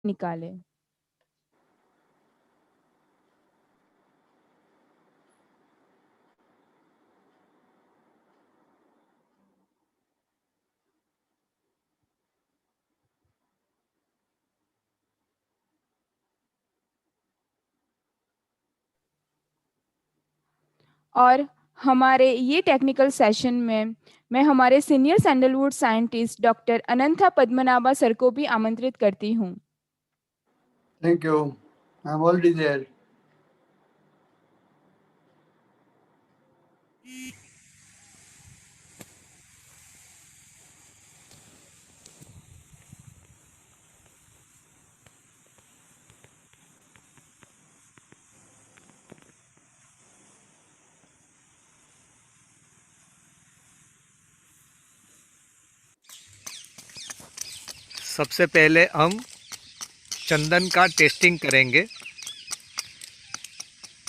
निकालें। और हमारे ये टेक्निकल सेशन में मैं हमारे senior sandalwood scientist doctor Anantha Padmanabha sir को भी आमंत्रित करती हूँ। Thank you. I'm already there. सबसे पहले हम चंदन का टेस्टिंग करेंगे।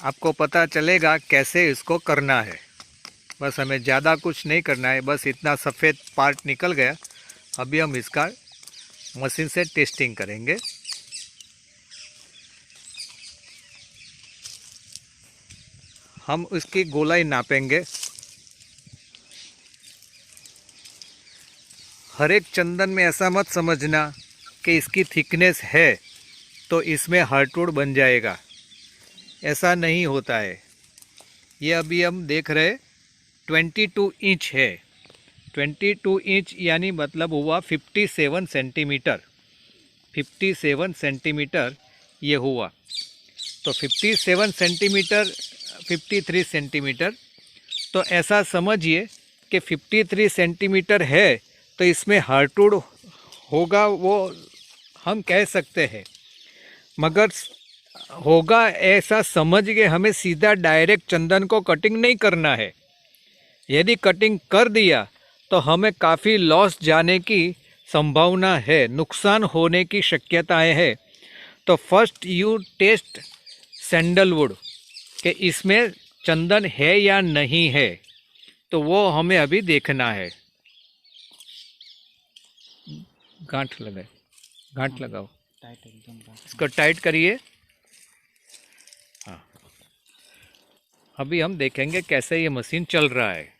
आपको पता चलेगा कैसे इसको करना है। बस हमें ज़्यादा कुछ नहीं करना है, बस इतना सफ़ेद पार्ट निकल गया। अभी हम इसका मशीन से टेस्टिंग करेंगे। हम उसकी गोलाई नापेंगे। हर एक चंदन में ऐसा मत समझना कि इसकी थिकनेस है तो इसमें हार्डवुड बन जाएगा, ऐसा नहीं होता है। ये अभी हम देख रहे 22 इंच है। 22 इंच यानी मतलब हुआ 57 सेंटीमीटर। 57 सेंटीमीटर ये हुआ। तो 57 सेंटीमीटर 53 सेंटीमीटर, तो ऐसा समझिए कि 53 सेंटीमीटर है तो इसमें हार्डवुड होगा, वो हम कह सकते हैं। मगर होगा ऐसा समझ के हमें सीधा डायरेक्ट चंदन को कटिंग नहीं करना है। यदि कटिंग कर दिया तो हमें काफ़ी लॉस जाने की संभावना है, नुकसान होने की शक्यताएं है। तो फर्स्ट यू टेस्ट सैंडलवुड कि इसमें चंदन है या नहीं है, तो वो हमें अभी देखना है। गांठ लगाए, गांठ लगाओ, इसको टाइट करिए। हाँ, अभी हम देखेंगे कैसे ये मशीन चल रहा है।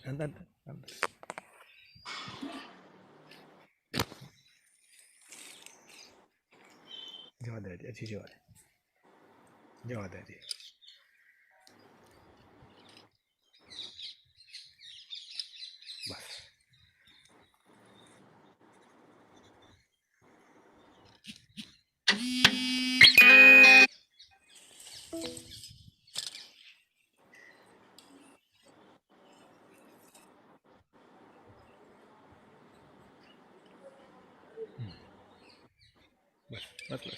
अंदर जवा दे जी, अच्छी जवा दे जी। बस बस बस बस।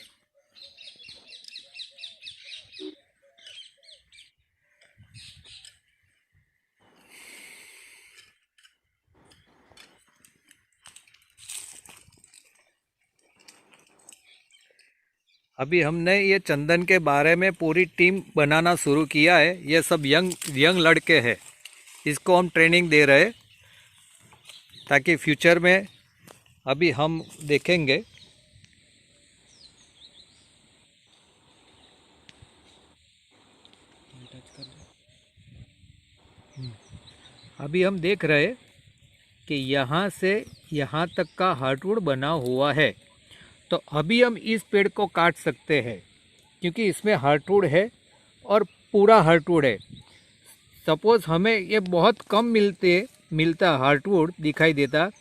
अभी हमने ये चंदन के बारे में पूरी टीम बनाना शुरू किया है। ये सब यंग लड़के हैं, इसको हम ट्रेनिंग दे रहे हैं ताकि फ्यूचर में अभी हम देखेंगे। अभी हम देख रहे हैं कि यहाँ से यहाँ तक का हार्डवुड बना हुआ है। तो अभी हम इस पेड़ को काट सकते हैं क्योंकि इसमें हार्डवुड है और पूरा हार्डवुड है। सपोज़ हमें ये बहुत कम मिलता हार्डवुड दिखाई देता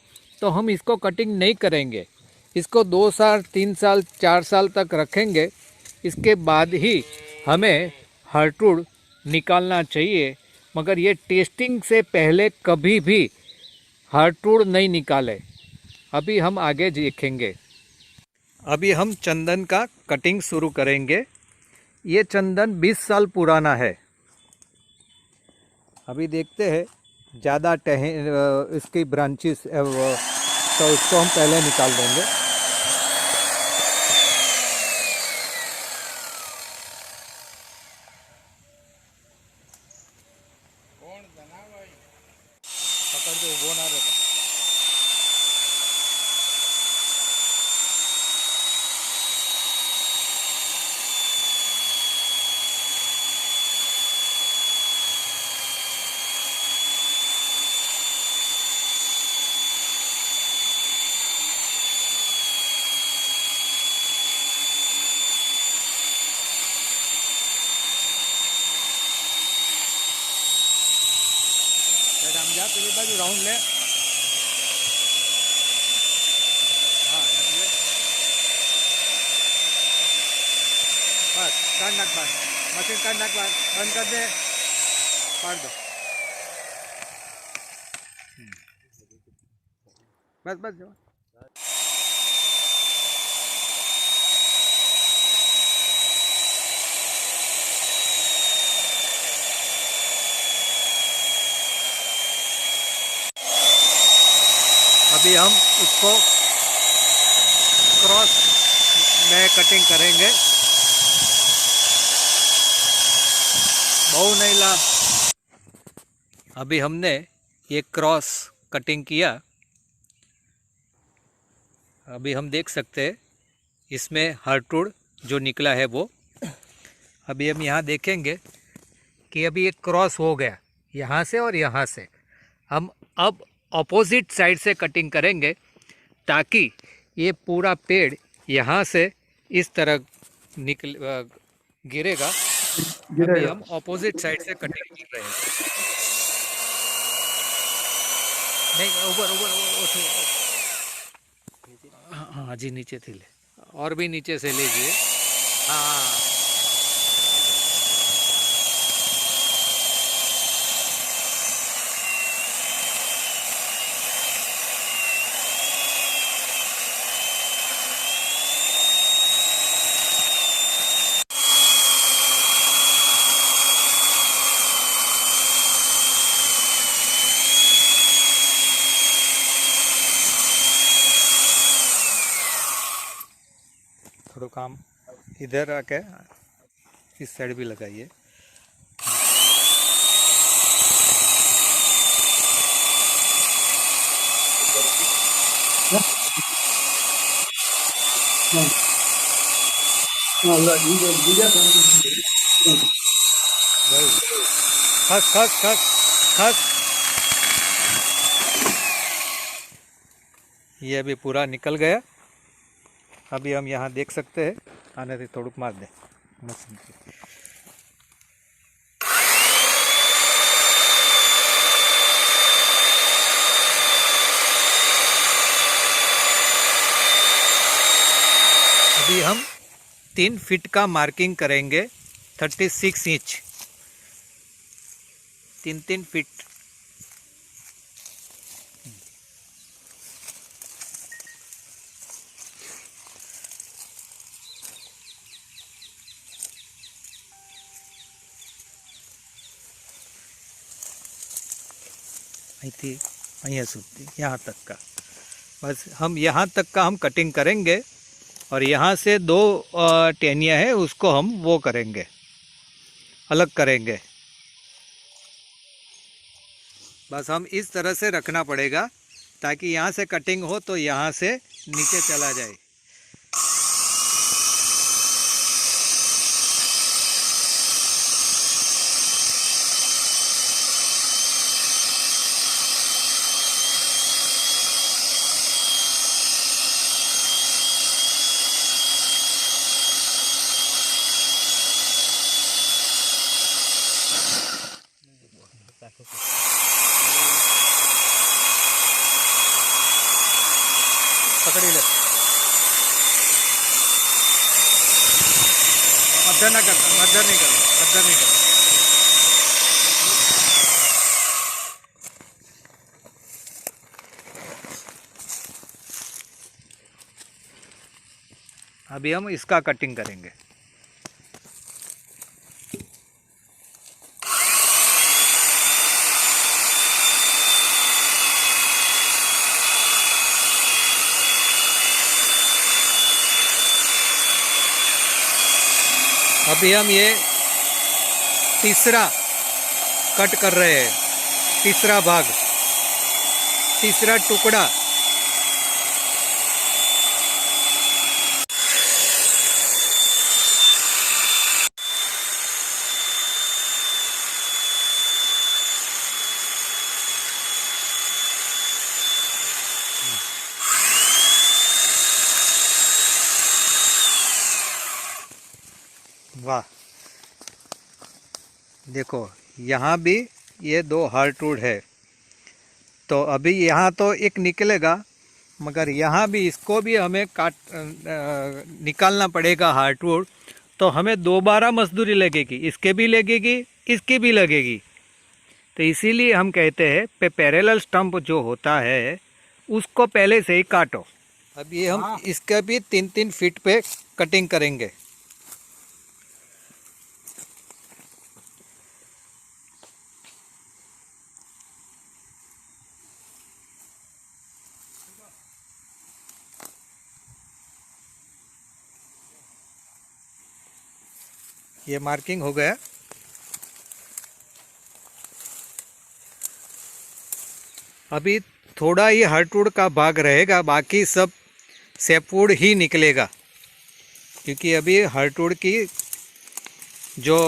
तो हम इसको कटिंग नहीं करेंगे। इसको 2 साल 3 साल 4 साल तक रखेंगे, इसके बाद ही हमें हार्डवुड निकालना चाहिए। मगर ये टेस्टिंग से पहले कभी भी हार्डवुड नहीं निकाले। अभी हम आगे देखेंगे। अभी हम चंदन का कटिंग शुरू करेंगे। ये चंदन 20 साल पुराना है। अभी देखते हैं ज़्यादा इसकी ब्रांचेस तो उसको हम पहले निकाल देंगे। पकड़ दो, वो ना रहता। हम जा पेली बाजू राउंड ले। हाँ ये बस काट नाक बार, मशीन काट नाक बार, बंद कर दे, काट दो। बस बस जाओ। अभी हम इसको क्रॉस में कटिंग करेंगे। बहु नहीं ला। अभी हमने ये क्रॉस कटिंग किया। अभी हम देख सकते हैं इसमें हार्डवुड जो निकला है वो। अभी हम यहाँ देखेंगे कि अभी एक क्रॉस हो गया यहाँ से और यहाँ से। हम अब ऑपोजिट साइड से कटिंग करेंगे ताकि ये पूरा पेड़ यहाँ से इस तरह गिरेगा। अभी हम ऑपोजिट साइड से कटिंग कर रहे हैं। नहीं ऊपर ऊपर हाँ जी, नीचे से ले, और भी नीचे से लीजिए। हाँ थोड़ा काम इधर आके इस साइड भी लगाइए। खस खस खस खस। ये अभी पूरा निकल गया। अभी हम यहाँ देख सकते हैं। आने से थोड़ुक मार दे मशीन की। अभी हम 3 फीट का मार्किंग करेंगे। 36 इंच, 3 फीट। यहाँ સુધી, यहाँ तक का बस हम यहाँ तक का हम कटिंग करेंगे। और यहाँ से 2 टहनियाँ है उसको हम वो करेंगे, अलग करेंगे। बस हम इस तरह से रखना पड़ेगा ताकि यहाँ से कटिंग हो तो यहाँ से नीचे चला जाए। पकड़ी ले, अद्धर ना कर, अद्धर नहीं करो, अद्धर नहीं करो। अभी हम इसका कटिंग करेंगे। अभी हम ये तीसरा कट कर रहे हैं, तीसरा भाग, तीसरा टुकड़ा। वाह, देखो यहाँ भी ये 2 हार्डवुड है। तो अभी यहाँ तो एक निकलेगा, मगर यहाँ भी इसको भी हमें निकालना पड़ेगा हार्डवुड। तो हमें दोबारा मजदूरी लगेगी, इसके भी लगेगी, इसकी भी लगेगी। तो इसीलिए हम कहते हैं पैरेलल स्टंप जो होता है उसको पहले से ही काटो। अब ये हम इसका भी 3-3 फीट पे कटिंग करेंगे। ये मार्किंग हो गया। अभी थोड़ा ही हार्डवुड का भाग रहेगा, बाकी सब सैपवुड ही निकलेगा, क्योंकि अभी हार्डवुड की जो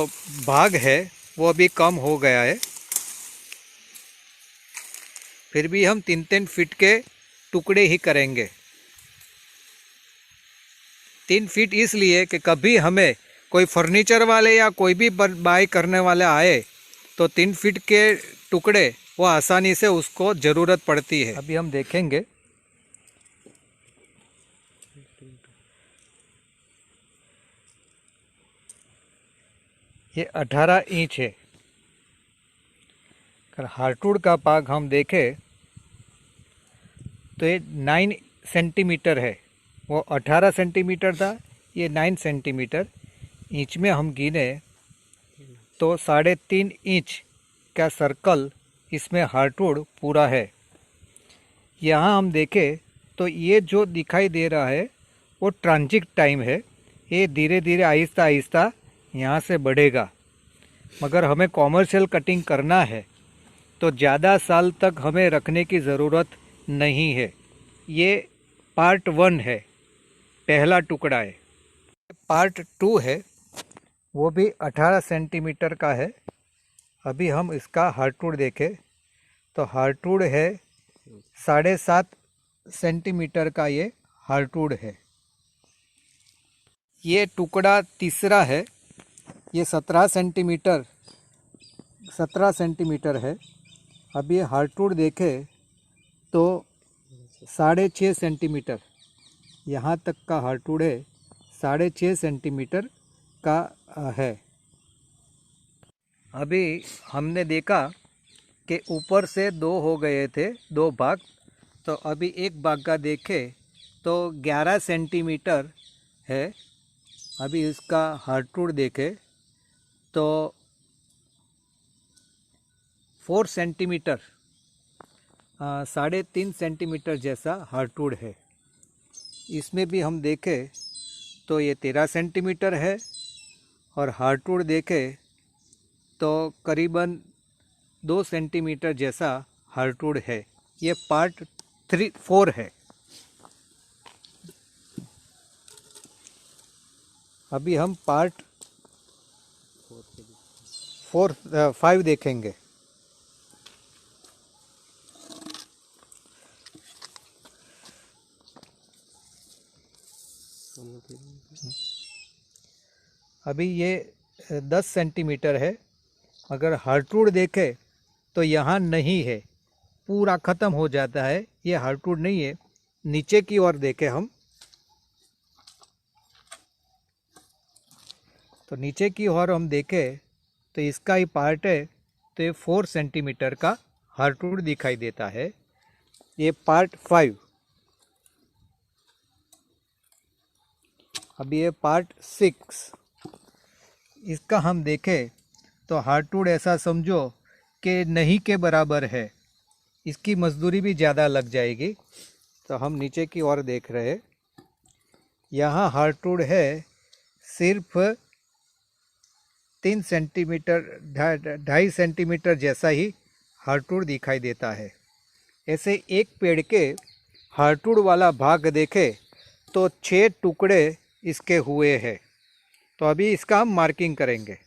भाग है वो अभी कम हो गया है। फिर भी हम 3-3 फीट के टुकड़े ही करेंगे। 3 फीट इसलिए कि कभी हमें कोई फर्नीचर वाले या कोई भी बाई करने वाले आए तो 3 फीट के टुकड़े वो आसानी से उसको ज़रूरत पड़ती है। अभी हम देखेंगे। ये 18 इंच है। अगर हार्डवुड का भाग हम देखें तो ये 9 सेंटीमीटर है। वो 18 सेंटीमीटर था, ये 9 सेंटीमीटर। इंच में हम गिने तो 3.5 इंच का सर्कल इसमें हार्डवुड पूरा है। यहाँ हम देखें तो ये जो दिखाई दे रहा है वो ट्रांजिट टाइम है। ये धीरे धीरे आहिस्ता आहिस्ता यहाँ से बढ़ेगा। मगर हमें कॉमर्शियल कटिंग करना है तो ज़्यादा साल तक हमें रखने की ज़रूरत नहीं है। ये पार्ट 1 है, पहला टुकड़ा है। पार्ट 2 है, वो भी 18 सेंटीमीटर का है। अभी हम इसका हार्डवुड देखें तो हार्डवुड है 7.5 सेंटीमीटर का, ये हार्डवुड है। ये टुकड़ा तीसरा है, ये 17 सेंटीमीटर है। अब ये हार्डवुड देखें तो 6.5 सेंटीमीटर यहाँ तक का हार्डवुड है, 6.5 सेंटीमीटर का है। अभी हमने देखा कि ऊपर से 2 हो गए थे, 2 भाग। तो अभी एक भाग का देखें तो 11 सेंटीमीटर है। अभी इसका हार्डवुड देखें तो 4 सेंटीमीटर, 3.5 सेंटीमीटर जैसा हार्डवुड है। इसमें भी हम देखें तो ये 13 सेंटीमीटर है और हार्डवुड देखें तो करीबन 2 सेंटीमीटर जैसा हार्डवुड है। ये पार्ट 4 है। अभी हम पार्ट 5 देखेंगे। अभी ये 10 सेंटीमीटर है। अगर हार्डवुड देखें तो यहाँ नहीं है, पूरा ख़त्म हो जाता है। ये हार्डवुड नहीं है। नीचे की ओर देखें हम तो नीचे की ओर हम देखें तो इसका ही पार्ट है। तो ये 4 सेंटीमीटर का हार्डवुड दिखाई देता है। ये पार्ट 5। अभी ये पार्ट 6। इसका हम देखें तो हार्टवुड ऐसा समझो कि नहीं के बराबर है, इसकी मजदूरी भी ज़्यादा लग जाएगी। तो हम नीचे की ओर देख रहे हैं, यहाँ हार्टवुड है सिर्फ 3 सेंटीमीटर, 2.5 सेंटीमीटर जैसा ही हार्टवुड दिखाई देता है। ऐसे एक पेड़ के हार्टवुड वाला भाग देखे तो 6 टुकड़े इसके हुए हैं। तो अभी इसका हम मार्किंग करेंगे।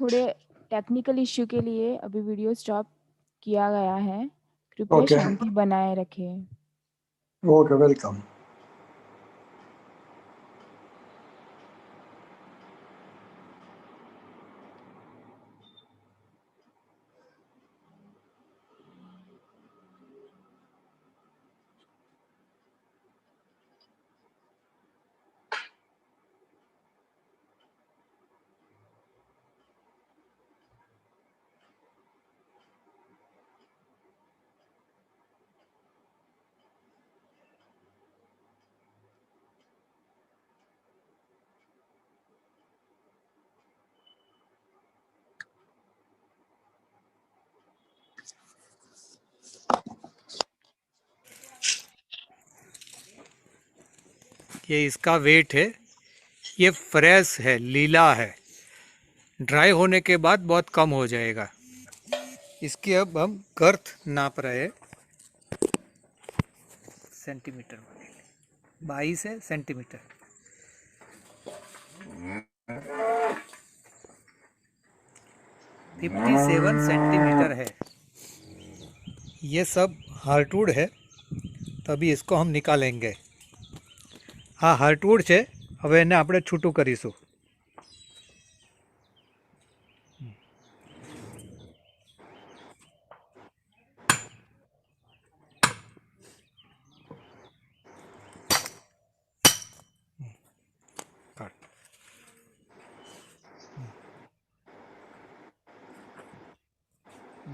थोड़े टेक्निकल इश्यू के लिए अभी वीडियो स्टॉप किया गया है। कृपया Okay. शांति बनाए रखें। Okay, welcome. ये इसका वेट है। ये फ्रेश है, लीला है। ड्राई होने के बाद बहुत कम हो जाएगा। इसकी अब हम गर्थ नाप रहे हैं सेंटीमीटर में। 22 है सेंटीमीटर। 57 सेंटीमीटर है। ये सब हार्टवुड है, तभी इसको हम निकालेंगे। हाँ, हार्टवुड છે, હવે એને આપણે છૂટું કરીશું। કાઢ।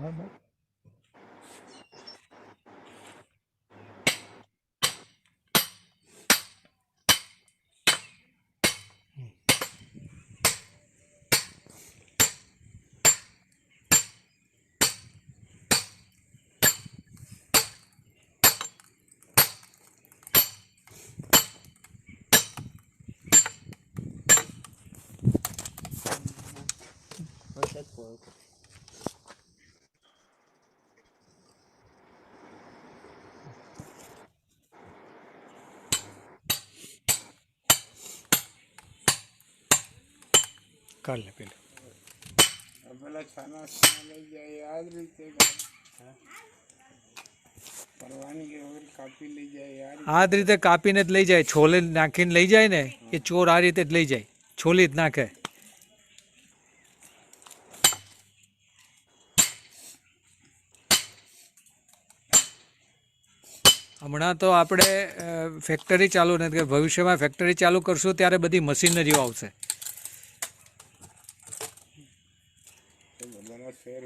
બરાબર। કાઢ લે પેલું। પેલા છાના છાના લઈ જાય આ જ રીતે કરવાની કે વગર કાપી લઈ જાય યાર આ જ રીતે કાપીને જ લઈ જાય, છોલે નાખીને લઈ જાય ને એ ચોર આ રીતે જ લઈ જાય, છોલી જ નાખે। હમણાં તો આપણે ફેક્ટરી ચાલુ નથી, ભવિષ્યમાં ફેક્ટરી ચાલુ કરશું ત્યારે બધી મશીનરીઓ આવશે। બધાના શેર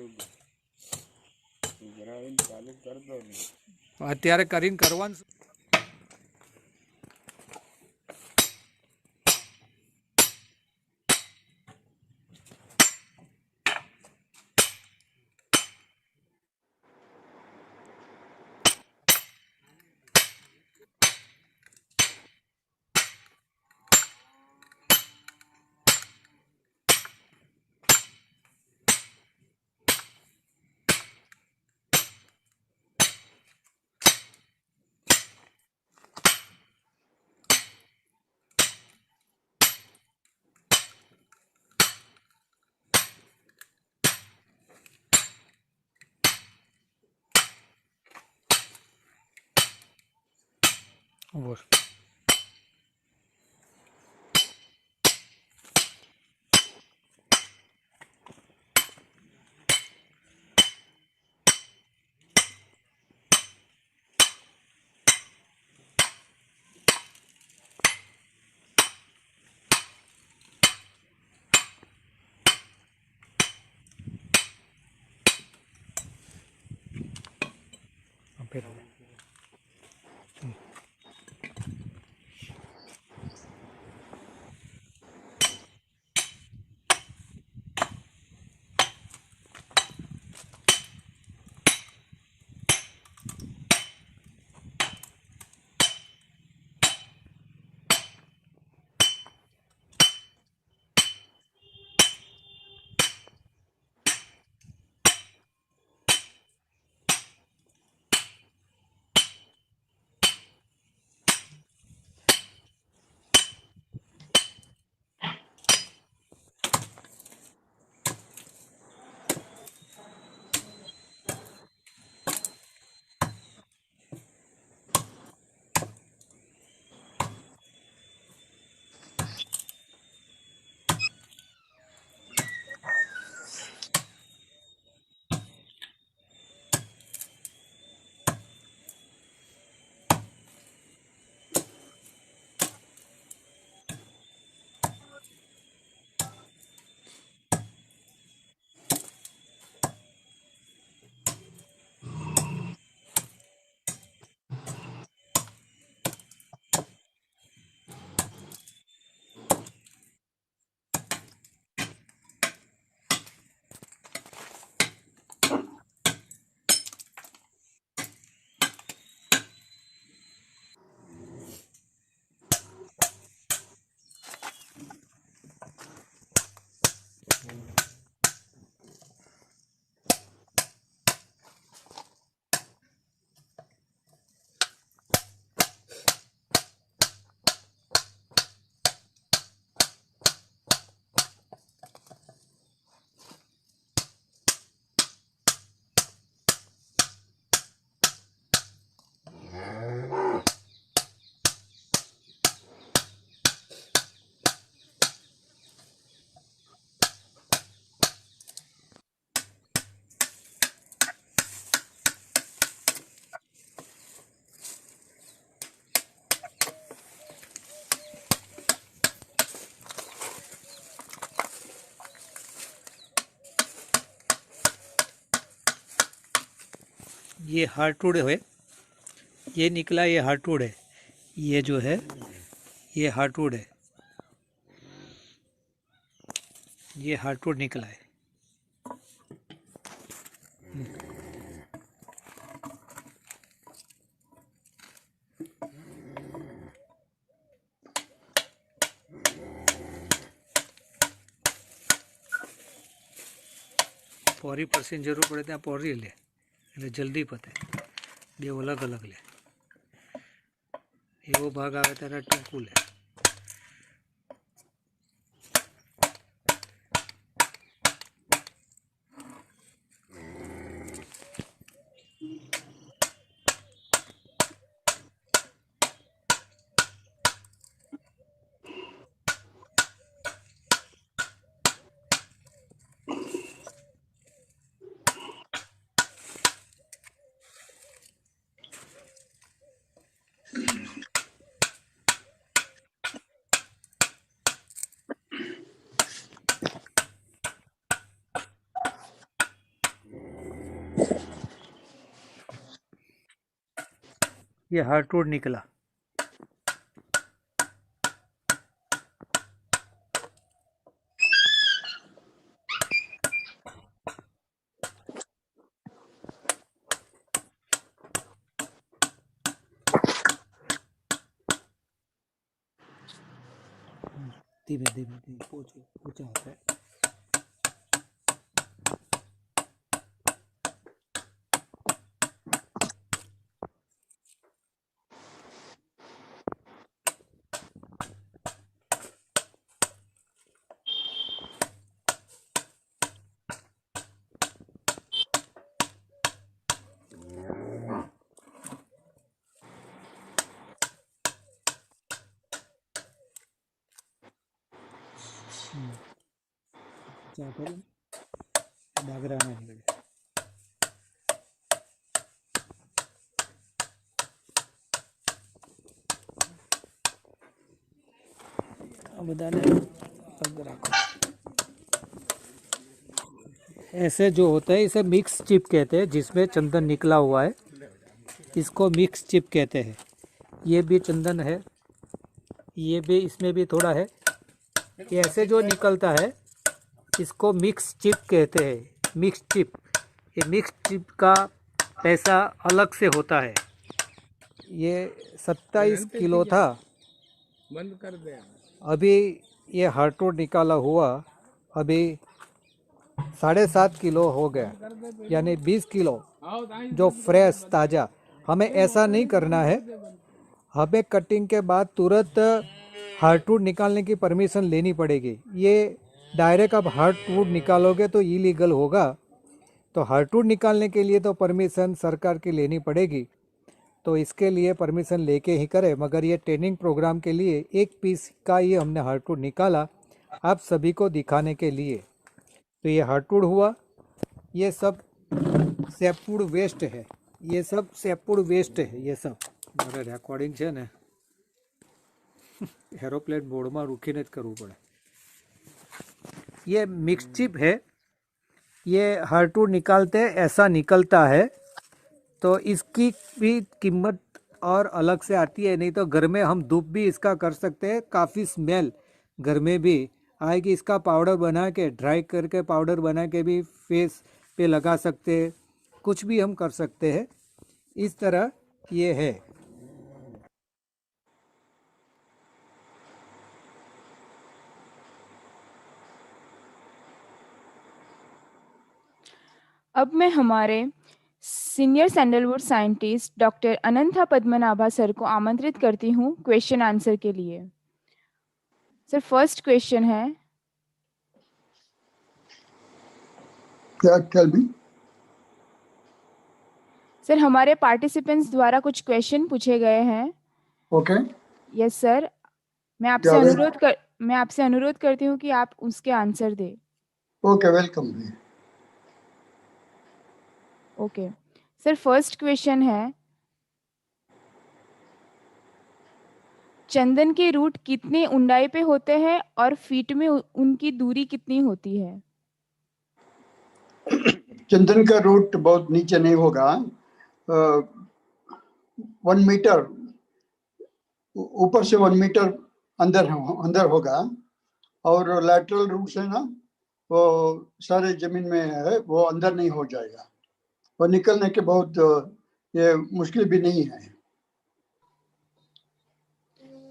ઉઘરાવીને ચાલુ કરી દો ને અત્યારે કરીને કરવાનું। બોલ। ये हार्टवुड है, ये निकला, ये हार्टवुड है, ये जो है ये हार्टवुड है, ये हार्टवुड निकला है। પોરી પરસેન્ટ જરૂર પડે ત્યાં પોરી લે એટલે જલ્દી પતે, બે અલગ અલગ લે, એવો ભાગ આવે ત્યારે ટૂંકું લે। ये हार्टवुड निकला। धीमे धीमे धीमे ऊंचा होता है। डागरा ना निकले। ऐसे जो होता है इसे मिक्स चिप कहते हैं, जिसमें चंदन निकला हुआ है, इसको मिक्स चिप कहते हैं। ये भी चंदन है, ये भी, इसमें भी थोड़ा है। ये ऐसे जो निकलता है इसको मिक्स चिप कहते हैं, मिक्स चिप। ये मिक्स चिप का पैसा अलग से होता है। ये 27 किलो था, बंद कर दे। अभी ये हार्टवुड निकाला हुआ अभी 7.5 किलो हो गया, यानी 20 किलो जो फ्रेश ताज़ा। हमें ऐसा नहीं करना है, हमें कटिंग के बाद तुरंत हार्टवुड निकालने की परमिशन लेनी पड़ेगी। ये डायरेक्ट अब हार्टवुड निकालोगे तो इलीगल होगा, तो हार्टवुड निकालने के लिए तो परमिशन सरकार की लेनी पड़ेगी, तो इसके लिए परमिशन लेके ही करें। मगर ये ट्रेनिंग प्रोग्राम के लिए एक पीस का ये हमने हार्टवुड निकाला आप सभी को दिखाने के लिए। तो ये हार्टवुड हुआ, ये सब सेपवुड वेस्ट है, ये सब सेपवुड वेस्ट है। ये सब મારે રેકોર્ડિંગ છે ને એરોપ્લેન મોડમાં રૂકીને જ કરવું પડે। ये मिक्स चिप है, ये हार्टवुड निकालते ऐसा निकलता है, तो इसकी भी कीमत और अलग से आती है। नहीं तो घर में हम धूप भी इसका कर सकते हैं, काफ़ी स्मेल घर में भी आएगी। इसका पाउडर बना के, ड्राई करके पाउडर बना के भी फेस पे लगा सकते हैं, कुछ भी हम कर सकते हैं। इस तरह ये है। अब मैं हमारे senior sandalwood scientist doctor Anantha Padmanabha sir को आमंत्रित करती हूँ क्वेश्चन आंसर के लिए। सर, फर्स्ट क्वेश्चन है, क्या tell me? सर हमारे पार्टिसिपेंट्स द्वारा कुछ क्वेश्चन पूछे गए हैं। Okay. यस सर, मैं आपसे अनुरोध करती हूँ कि आप उसके आंसर दें। Okay, welcome. Okay sir, first question है, चंदन के रूट कितने ऊंचाई पे होते हैं और फीट में उनकी दूरी कितनी होती है? चंदन का रूट बहुत नीचे नहीं होगा, 1 मीटर ऊपर से 1 मीटर अंदर होगा, और लैटरल रूट से ना वो सारे जमीन में है, वो अंदर नहीं हो जाएगा, वो निकलने के बहुत ये मुश्किल भी नहीं है।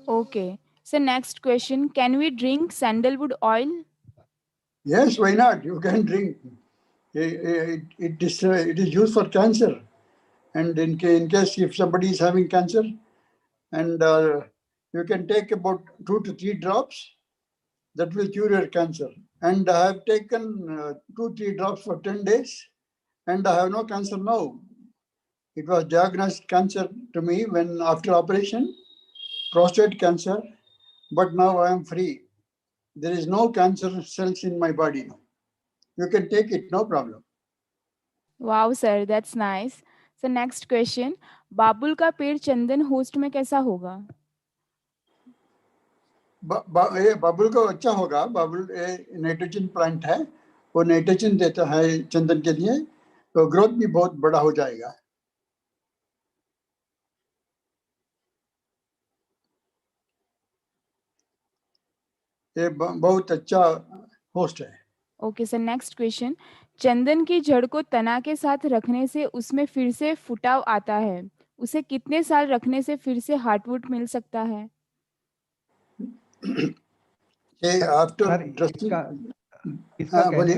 Okay. So next question, can we drink sandalwood oil? Yes, why not? You can drink. It is used for cancer, and in case if somebody is having cancer, and you can take about 2 to 3 drops, that will cure your cancer. And I have taken 2-3 drops for 10 days, and I have no cancer now. It was diagnosed cancer to me when after operation, prostate cancer, but now I am free. There is no cancer cells in my body now. You can take it, no problem. Wow, sir, that's nice. So next question, बाबुल का पेड़ चंदन host में कैसा होगा? ये बाबुल का अच्छा होगा। बाबुल nitrogen plant है, वो नाइट्रोजन देता है चंदन के लिए, तो ग्रोथ भी बहुत बड़ा हो जाएगा। ये बहुत अच्छा होस्ट है। ओके सर, नेक्स्ट क्वेश्चन, चंदन की जड़ को तना के साथ रखने से उसमें फिर से फुटाव आता है, उसे कितने साल रखने से फिर से हार्टवुड मिल सकता है? आफ्टर सर, बोलिए।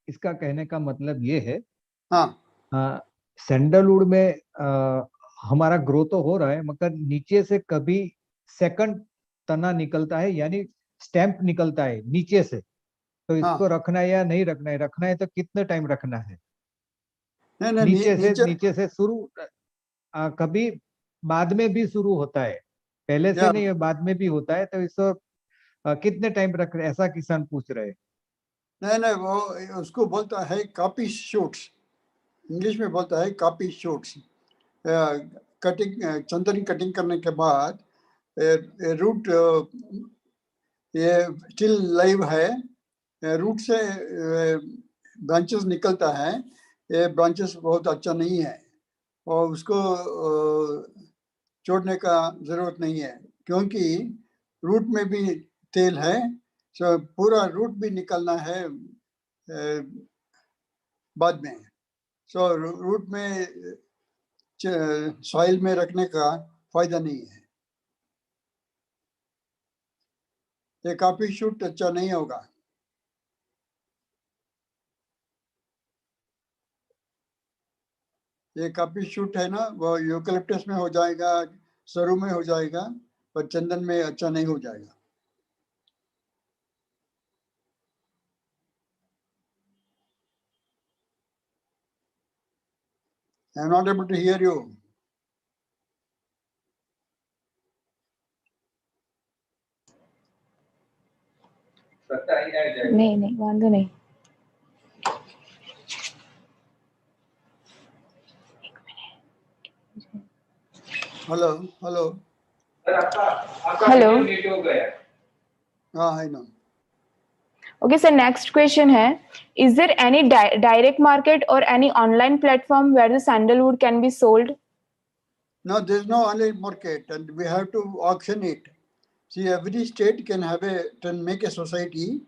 इसका कहने का मतलब ये है, हाँ, सैंडलवुड में हमारा ग्रो तो हो रहा है, मगर नीचे से कभी सेकंड तना निकलता है, यानी स्टैम्प निकलता है नीचे से, तो इसको रखना है या नहीं रखना है? रखना है तो कितने टाइम रखना है? नीचे से शुरू, कभी बाद में भी शुरू होता है, पहले से नहीं, बाद में भी होता है, तो इसको कितने टाइम रख रहे, ऐसा किसान पूछ रहे हैं। नहीं, वो उसको बोलता है कॉपी शूट्स, इंग्लिश में बोलता है कॉपी शूट्स। कटिंग, चंदन कटिंग करने के बाद रूट ये स्टिल लाइव है, रूट से ब्रांचेस निकलता है, ये ब्रांचेस बहुत अच्छा नहीं है, और उसको छोड़ने का जरूरत नहीं है, क्योंकि रूट में भी तेल है, तो पूरा रूट भी निकलना है बाद में। सो रूट में सॉइल में रखने का फायदा नहीं है, ये कॉपी शूट अच्छा नहीं होगा। ये कॉपी शूट है ना, वो यूकलिप्टस में हो जाएगा, सरू में हो जाएगा, पर चंदन में अच्छा नहीं हो जाएगा। I am not able to hear you. नहीं, वांधो नहीं। हेलो हाँ, I know. Okay, so next question है, is there any direct market or any online platform where the sandalwood can be sold? No, there is no online market, and we have to auction it. See, every state can make a society,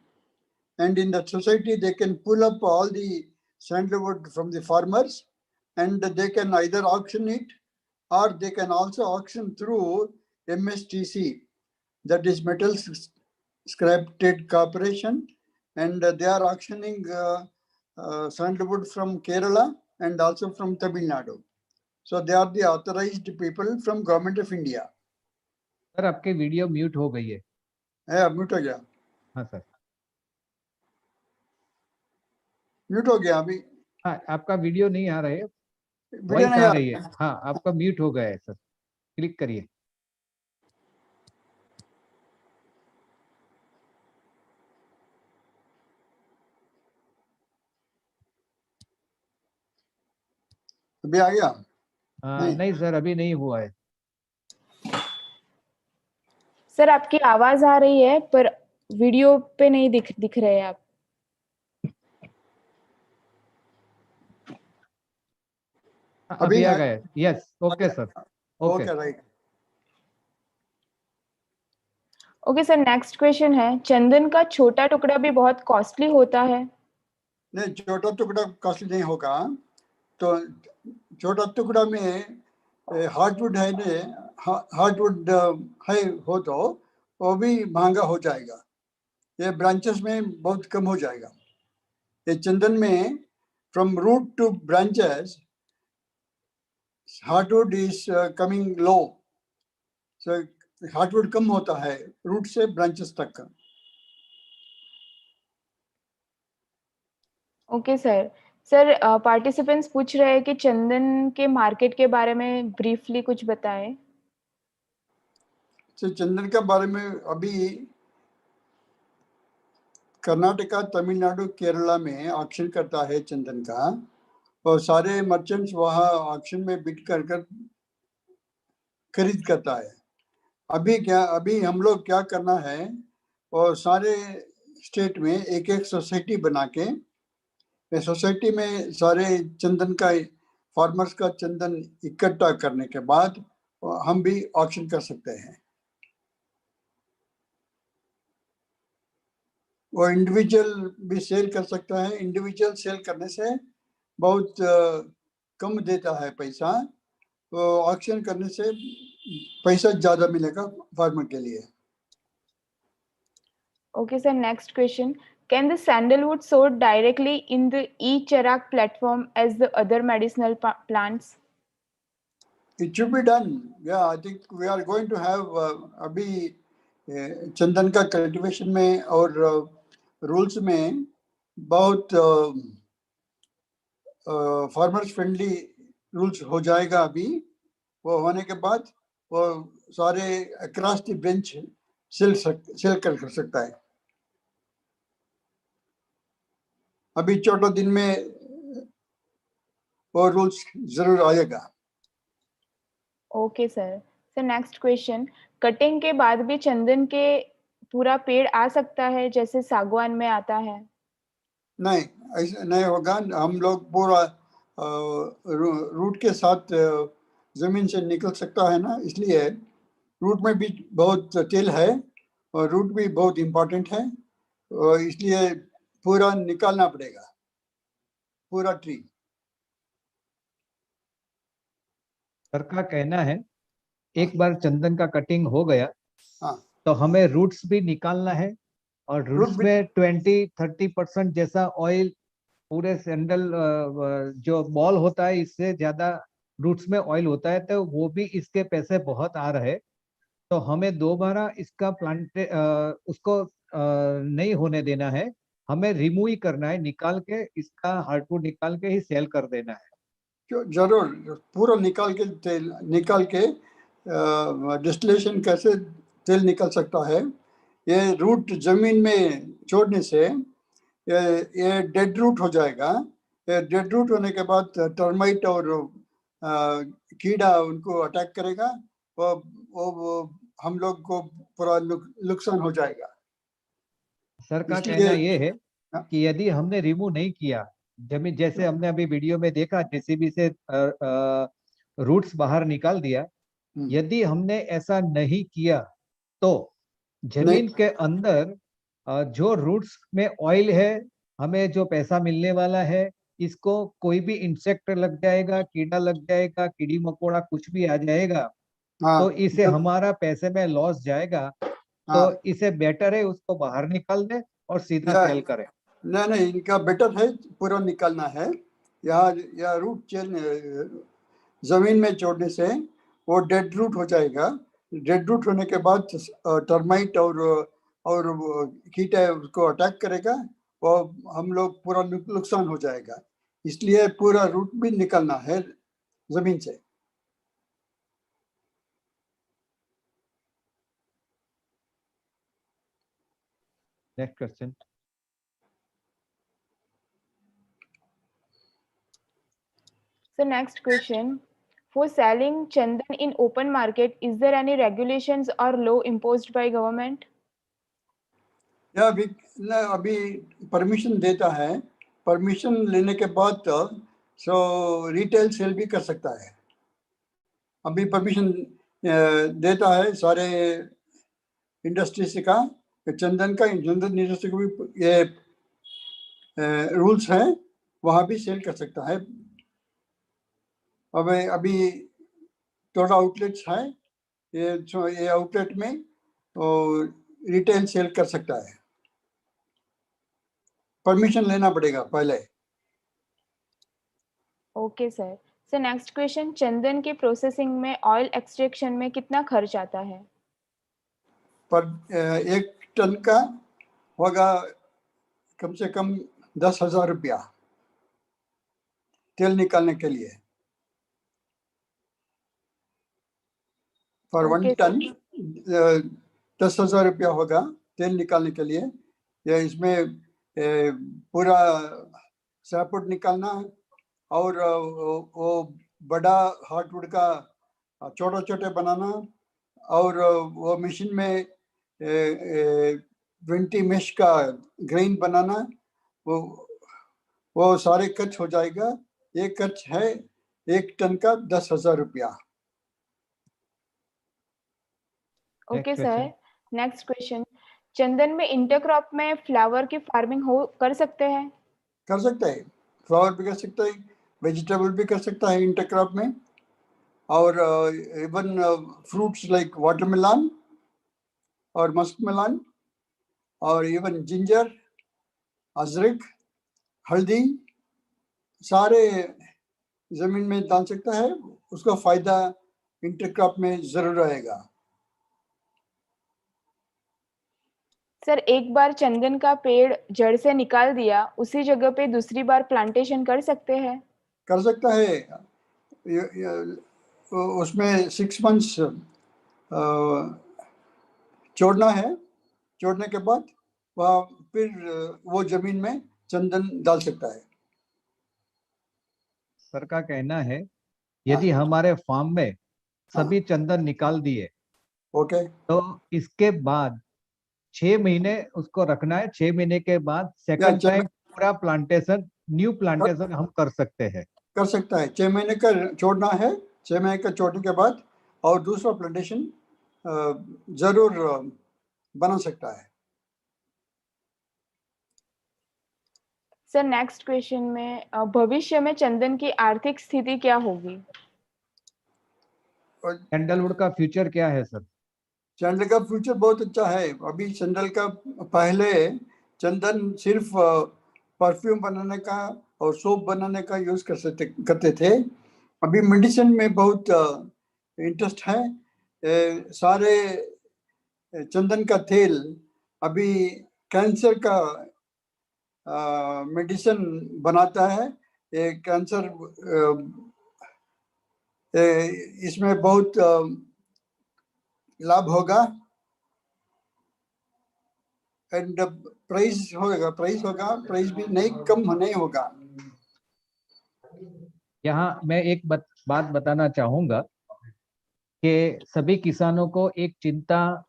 and in that society they can pull up all the sandalwood from the farmers, and they can either auction it, or they can also auction through MSTC, that is Metals Scrap Trade Corporation, and they are auctioning sandalwood from Kerala and also from Tamil Nadu. So they are the authorized people from Government of India. Sir, आपके video mute हो गई है। Mute हो गया? हाँ sir, mute हो गया अभी? हाँ, आपका वीडियो नहीं आ रहा है, वीडियो वॉइस नहीं आ रही है। हाँ, आपका म्यूट हो गया है सर, क्लिक करिए। अभी आ गया? नहीं सर, अभी नहीं हुआ है। सर, आपकी आवाज आ रही है पर वीडियो पे नहीं दिख रहे आप। अभी आ आ- गए, yes, okay sir, okay. Okay right. Okay sir, next question है, चंदन का छोटा टुकड़ा भी बहुत कॉस्टली होता है। नहीं, छोटा टुकड़ा कॉस्टली नहीं होगा। तो छोटा टुकड़ा में हार्डवुड है ने, हार्डवुड है हो तो वो भी महंगा हो जाएगा। ये ब्रांचेस में बहुत कम हो जाएगा। ये चंदन में from root to branches hardwood is coming low. So hardwood कम होता है रूट से ब्रांचेस तक का। Okay sir. सर, पार्टिसिपेंट्स पूछ रहे हैं कि चंदन के मार्केट के बारे में ब्रीफली कुछ बताएं। तो चंदन के बारे में अभी कर्नाटका, तमिलनाडु, केरला में ऑक्शन करता है चंदन का, और सारे मर्चेंट्स वहाँ ऑक्शन में बिड कर कर खरीद करता है। अभी हम लोग क्या करना है, और सारे स्टेट में एक एक सोसाइटी बना के, सोसाइटी में सारे चंदन का, फार्मर्स का चंदन इकट्ठा करने के बाद हम भी ऑक्शन कर सकते हैं। वो इंडिविजुअल भी सेल कर सकता है। इंडिविजुअल सेल करने से बहुत कम देता है पैसा, तो ऑक्शन करने से पैसा ज्यादा मिलेगा फार्मर के लिए। Okay, sir. Next question. Can the sandalwood sold directly in the e-Charak platform as the other medicinal plants? It should be done. Yeah, I think we are going to have अभी चंदन का cultivation में और rules में बहुत farmers friendly rules हो जाएगा। अभी वो होने के बाद वो सारे अक्रॉस द बेंच सेल कर सकता है। अभी 14 दिन में वो रूल्स जरूर आएगा। Okay, sir. So next question. Cutting के बाद भी चंदन के पूरा पेड़ आ सकता है जैसे सागवान में आता है? नहीं, ऐसा नहीं होगा। हम लोग पूरा रूट के साथ जमीन से निकल सकता है ना, इसलिए रूट में भी बहुत तेल है और रूट भी बहुत इम्पोर्टेंट है, और इसलिए पूरा निकालना पड़ेगा, पूरा ट्री। सर का कहना है एक बार चंदन का कटिंग हो गया हाँ, तो हमें रूट्स भी निकालना है, और रूट रूट्स भी। में 20-30% जैसा ऑयल पूरे सैंडल जो बॉल होता है इससे ज्यादा रूट्स में ऑयल होता है, तो वो भी इसके पैसे बहुत आ रहे। तो हमें दोबारा इसका प्लांट उसको नहीं होने देना है, हमें रिमूव ही करना है, निकाल के इसका हार्डवुड निकाल के ही सेल कर देना है। जरूर पूरा निकाल के तेल निकाल के डिस्टिलेशन कैसे तेल निकल सकता है। ये रूट जमीन में छोड़ने से ये डेड रूट हो जाएगा। ये डेड रूट होने के बाद टर्माइट और कीड़ा उनको अटैक करेगा, वो हम लोग को पूरा नुकसान हो जाएगा। सर का इसलिए कहना ये है कि यदि हमने रिमूव नहीं किया जमीन, जैसे हमने अभी वीडियो में देखा जेसीबी से रूट्स बाहर निकाल दिया, यदि हमने ऐसा नहीं किया तो नहीं, जमीन के अंदर जो रूट्स में ऑयल है, हमें जो पैसा मिलने वाला है, इसको कोई भी इंसेक्ट लग जाएगा, कीड़ा लग जाएगा, कीड़ी मकोड़ा कुछ भी आ जाएगा, हाँ, तो इसे हमारा पैसे में लॉस जाएगा। तो हाँ, इसे बेटर है उसको बाहर निकाल दे और सीधा सेल करें। नहीं नहीं, इनका बेटर है पूरा निकालना है। यहाँ रूट चेन जमीन में छोड़ने से वो डेड रूट हो जाएगा। डेड रूट होने के बाद टर्माइट और कीट है उसको अटैक करेगा, वो हम लोग पूरा नुकसान हो जाएगा। इसलिए पूरा रूट भी निकालना है जमीन से। Next question. So next question. For selling chandan in open market, is there any regulations or law imposed by government? या अभी परमिशन देता है। परमिशन लेने के बाद सो रिटेल सेल भी कर सकता है। अभी परमिशन देता है सारे इंडस्ट्रीज का, चंदन इंडस्ट्री को भी ये रूल्स हैं, वहाँ भी सेल कर सकता है। अब अभी थोड़ा आउटलेट्स है, ये आउटलेट में रिटेल सेल कर सकता है, परमिशन लेना पड़ेगा पहले। Okay sir. Sir next question, चंदन के प्रोसेसिंग में ऑयल एक्सट्रैक्शन में कितना खर्च आता है? पर 1 टन का होगा कम से कम 10,000 रुपया तेल निकालने के लिए। फॉर 1 टन 10,000 रुपया होगा तेल निकालने के लिए। ये इसमें पूरा सैपवुड निकालना और वो बड़ा हार्डवुड का छोटा छोटे बनाना, और वो मशीन में 20 मेश का ग्रेन बनाना, वो सारे खर्च हो जाएगा। ये खर्च है 1 टन का 10,000 रुपया। Okay sir. नेक्स्ट क्वेश्चन, चंदन में इंटरक्रॉप में फ्लावर की फार्मिंग कर सकते हैं? कर सकता है, फ्लावर भी कर सकता है, वेजिटेबल भी कर सकता है इंटरक्रॉप में, और इवन फ्रूट्स लाइक वाटरमेलन और मस्कमेलन, और इवन जिंजर, अजरक, हल्दी, सारे जमीन में डाल सकता है। उसका फायदा इंटरक्रॉप में जरूर आएगा। सर एक बार चंदन का पेड़ जड़ से निकाल दिया, उसी जगह पे दूसरी बार प्लांटेशन कर सकते हैं? कर सकता है। उसमें 6 मंथ्स छोड़ना है, छोड़ने के बाद वह फिर वो जमीन में चंदन डाल सकता है। सर का कहना है यदि हमारे फार्म में सभी चंदन निकाल दिए, ओके, तो इसके बाद 6 महीने उसको रखना है। 6 महीने के बाद सेकंड टाइम पूरा प्लांटेशन, न्यू प्लांटेशन हम कर सकते हैं। कर सकता है। 6 महीने का छोड़ना है, 6 महीने का छोड़ने के बाद और दूसरा प्लांटेशन जरूर बना सकता है। सर नेक्स्ट क्वेश्चन में, भविष्य में चंदन की आर्थिक स्थिति क्या होगी? सैंडलवुड का फ्यूचर क्या है सर? सैंडल का फ्यूचर बहुत अच्छा है। अभी सैंडल का, पहले चंदन सिर्फ परफ्यूम बनाने का और सोप बनाने का यूज करते थे। अभी मेडिसिन में बहुत इंटरेस्ट है। सारे चंदन का तेल अभी कैंसर का मेडिसिन बनाता है। कैंसर इसमें बहुत लाभ होगा, एंड प्राइस होगा, प्राइस भी नहीं कम नहीं होगा। यहाँ मैं एक बात बताना चाहूंगा कि सभी किसानों को एक चिंता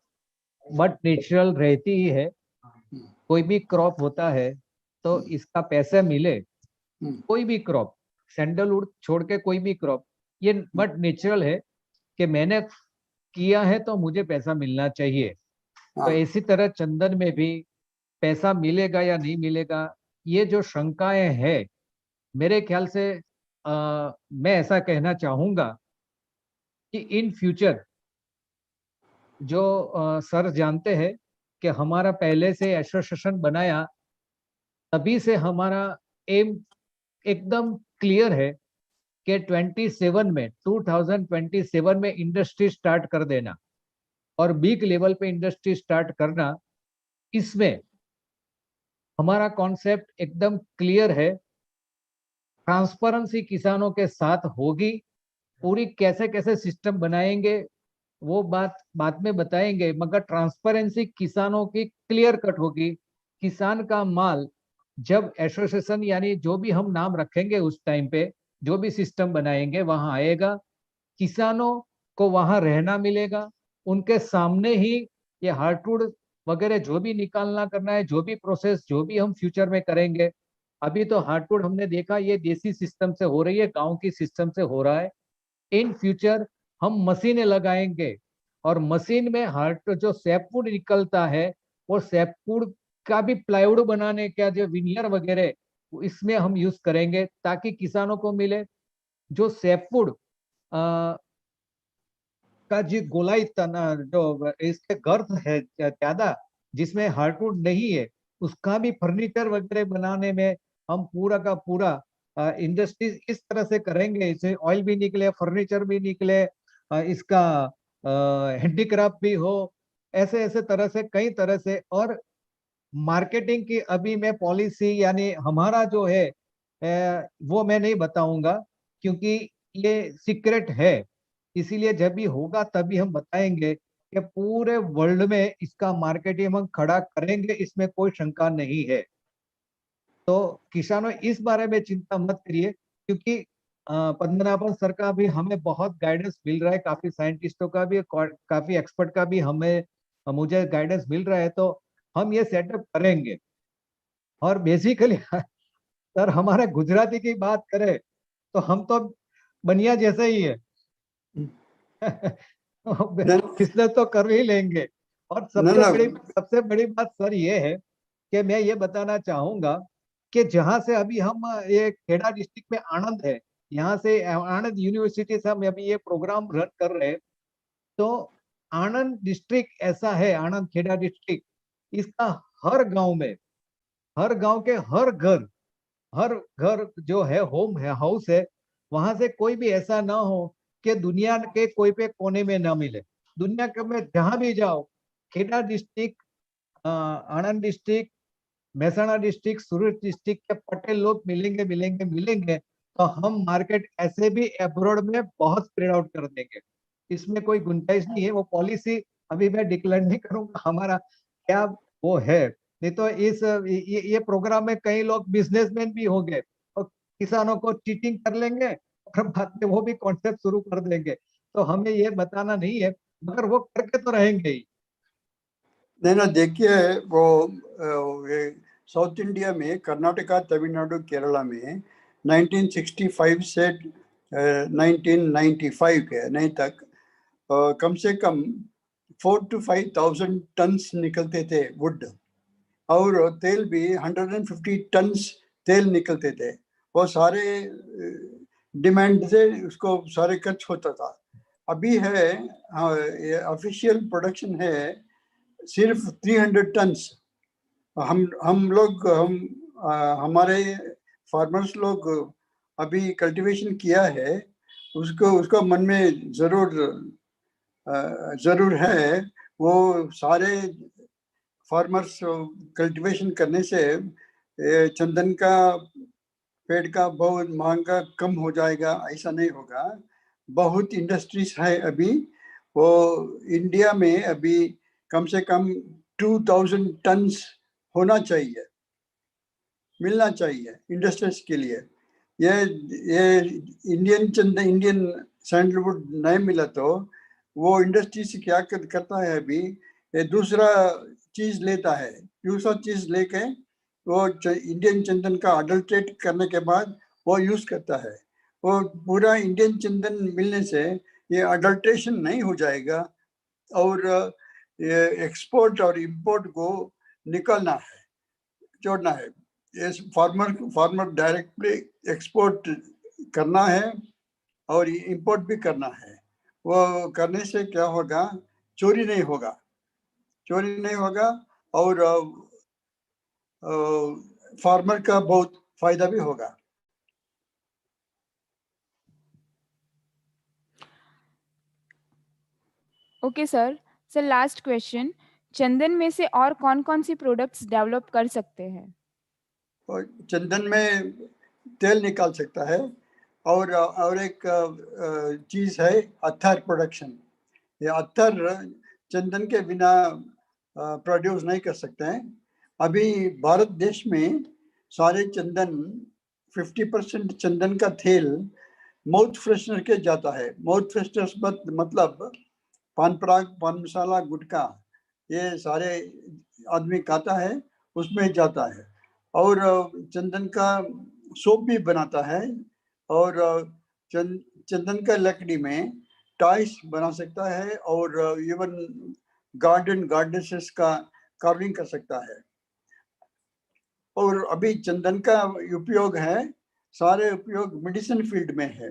बट नेचुरल रहती ही है। कोई भी क्रॉप होता है तो इसका पैसा मिले, कोई भी क्रॉप, सैंडलवुड छोड़ के कोई भी क्रॉप, ये बट नेचुरल है कि मैंने किया है तो मुझे पैसा मिलना चाहिए। तो इसी तरह चंदन में भी पैसा मिलेगा या नहीं मिलेगा, ये जो शंकाएं हैं, मेरे ख्याल से मैं ऐसा कहना चाहूंगा कि इन फ्यूचर जो सर जानते हैं कि हमारा पहले से एसोसिएशन बनाया, तभी से हमारा एम एकदम क्लियर है कि 2027 में इंडस्ट्री स्टार्ट कर देना और बिग लेवल पे इंडस्ट्री स्टार्ट करना। इसमें हमारा कॉन्सेप्ट एकदम क्लियर है। ट्रांसपेरेंसी किसानों के साथ होगी, पूरी कैसे कैसे सिस्टम बनाएंगे वो बात बाद में बताएंगे, मगर ट्रांसपेरेंसी किसानों की क्लियर कट होगी। किसान का माल जब एसोसिएशन यानी जो भी हम नाम रखेंगे उस टाइम पे, जो भी सिस्टम बनाएंगे वहां आएगा, किसानों को वहां रहना मिलेगा, उनके सामने ही ये हार्डवुड वगैरह जो भी निकालना करना है, जो भी प्रोसेस जो भी हम फ्यूचर में करेंगे, अभी तो हार्डवुड हमने देखा ये देसी सिस्टम से हो रही है, गांव की सिस्टम से हो रहा है। इन फ्यूचर हम मशीनें लगाएंगे और मशीन में हार्ड जो सैपवुड निकलता है और सैपवुड का भी प्लाईवुड बनाने का जो विनियर वगैरह इसमें हम यूज करेंगे ताकि किसानों को मिले। जो सैपवुड का जो गोलाई तना जो इसके गर्थ है ज्यादा, जिसमें हार्डवुड नहीं है, उसका भी फर्नीचर वगैरह बनाने में हम पूरा का पूरा इंडस्ट्रीज इस तरह से करेंगे, इसे ऑयल भी निकले, फर्नीचर भी निकले, इसका हैंडीक्राफ्ट भी हो, ऐसे ऐसे तरह से कई तरह से। और मार्केटिंग की अभी मैं पॉलिसी यानी हमारा जो है वो मैं नहीं बताऊंगा क्योंकि ये सीक्रेट है, इसीलिए जब भी होगा तभी हम बताएंगे कि पूरे वर्ल्ड में इसका मार्केटिंग हम खड़ा करेंगे, इसमें कोई शंका नहीं है। तो किसानों इस बारे में चिंता मत करिए क्योंकि पद्मनाभन सर का भी हमें बहुत गाइडेंस मिल रहा है, काफी साइंटिस्टों का भी, काफी एक्सपर्ट का भी हमें मुझे गाइडेंस मिल रहा है, तो हम ये सेटअप करेंगे। और बेसिकली सर हमारे गुजराती की बात करें तो हम तो बनिया जैसे ही है बिजनेस तो कर ही लेंगे। और सबसे बड़ी बात सर ये है कि मैं ये बताना चाहूंगा कि जहां से अभी हम ये खेड़ा डिस्ट्रिक्ट में आनंद है, यहाँ से आनंद यूनिवर्सिटी से हम अभी ये प्रोग्राम रन कर रहे हैं, तो आनंद डिस्ट्रिक्ट ऐसा है, आनंद खेड़ा डिस्ट्रिक्ट, इसका हर गांव में, हर गांव के हर घर जो है होम है, हाउस है, वहां से कोई भी ऐसा ना हो कि दुनिया के कोई पे कोने में ना मिले। दुनिया के में जहां भी जाओ, खेड़ा डिस्ट्रिक्ट, आनंद डिस्ट्रिक्ट, महसाणा डिस्ट्रिक्ट, सूरत डिस्ट्रिक्ट के पटेल लोग मिलेंगे मिलेंगे मिलेंगे, तो हम मार्केट ऐसे भी अब्रॉड में बहुत स्प्रेड आउट कर देंगे। इसमें कोई गुंजाइश नहीं है। वो पॉलिसी अभी मैं डिक्लेयर नहीं करूंगा हमारा क्या वो है, नहीं तो इस ये प्रोग्राम में कई लोग बिजनेसमैन भी होंगे और किसानों को चीटिंग कर लेंगे और बाद में वो भी कॉन्सेप्ट शुरू कर देंगे। तो हमें ये बताना नहीं है, मगर वो करके तो रहेंगे ही। नहीं ना, देखिए वो साउथ इंडिया में कर्नाटका, तमिलनाडु, केरला में 1965 से 1995 के नहीं तक कम से कम 4 to 5,000 टन्स निकलते थे वुड, और तेल भी 150 टन्स तेल निकलते थे। वो सारे डिमांड से उसको सारे खर्च होता था। अभी है ऑफिशियल प्रोडक्शन है सिर्फ 300 टन्स। हम लोग हमारे फार्मर्स लोग अभी कल्टीवेशन किया है, उसको मन में जरूर है। वो सारे फार्मर्स कल्टीवेशन करने से चंदन का पेड़ का बहुत महंगा कम हो जाएगा, ऐसा नहीं होगा। बहुत इंडस्ट्रीज है अभी, वो इंडिया में अभी कम से कम 2000 टन्स होना चाहिए, मिलना चाहिए इंडस्ट्रीज के लिए। ये इंडियन सैंडलवुड नहीं मिला तो वो इंडस्ट्री से क्या करता है अभी, ये दूसरा चीज लेता है, दूसरा चीज लेके वो इंडियन चंदन का अडल्ट्रेट करने के बाद वो यूज करता है। वो पूरा इंडियन चंदन मिलने से ये अडल्ट्रेशन नहीं हो जाएगा, और ये एक्सपोर्ट और इंपोर्ट को निकालना है, जोड़ना है। ये फार्मर डायरेक्टली एक्सपोर्ट करना है और इंपोर्ट भी करना है। वो करने से क्या होगा, चोरी नहीं होगा, चोरी नहीं होगा, और फार्मर का बहुत फायदा भी होगा। Okay sir. Sir last question, चंदन में से और कौन कौन सी प्रोडक्ट्स डेवलप कर सकते हैं? और चंदन में तेल निकाल सकता है, और एक चीज है अत्तर प्रोडक्शन। ये अत्तर चंदन के बिना प्रोड्यूस नहीं कर सकते हैं। अभी भारत देश में सारे चंदन 50% चंदन का तेल माउथ फ्रेशनर के जाता है। माउथ फ्रेशनर मतलब पान पराग, पान मसाला, गुटखा, ये सारे आदमी खाता है, उसमें जाता है। और चंदन का सोप भी बनाता है, और चंदन का लकड़ी में टॉयस बना सकता है, और इवन गार्डनेसेस का कार्विंग कर सकता है। और अभी चंदन का उपयोग है, सारे उपयोग मेडिसिन फील्ड में है।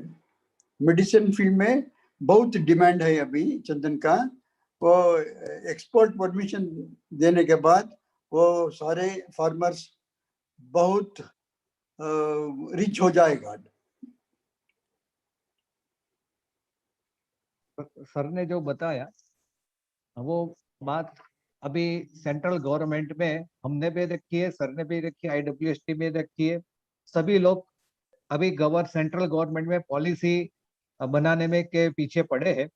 मेडिसिन फील्ड में बहुत डिमांड है अभी चंदन का। वो एक्सपोर्ट परमिशन देने के बाद वो सारे फार्मर्स बहुत रिच हो जाएगा। सर ने जो बताया वो बात अभी सेंट्रल गवर्नमेंट में हमने भी रखी है, सर ने भी रखी है, IWST में रखी है। सभी लोग अभी सेंट्रल गवर्नमेंट में पॉलिसी बनाने में के पीछे पड़े हैं।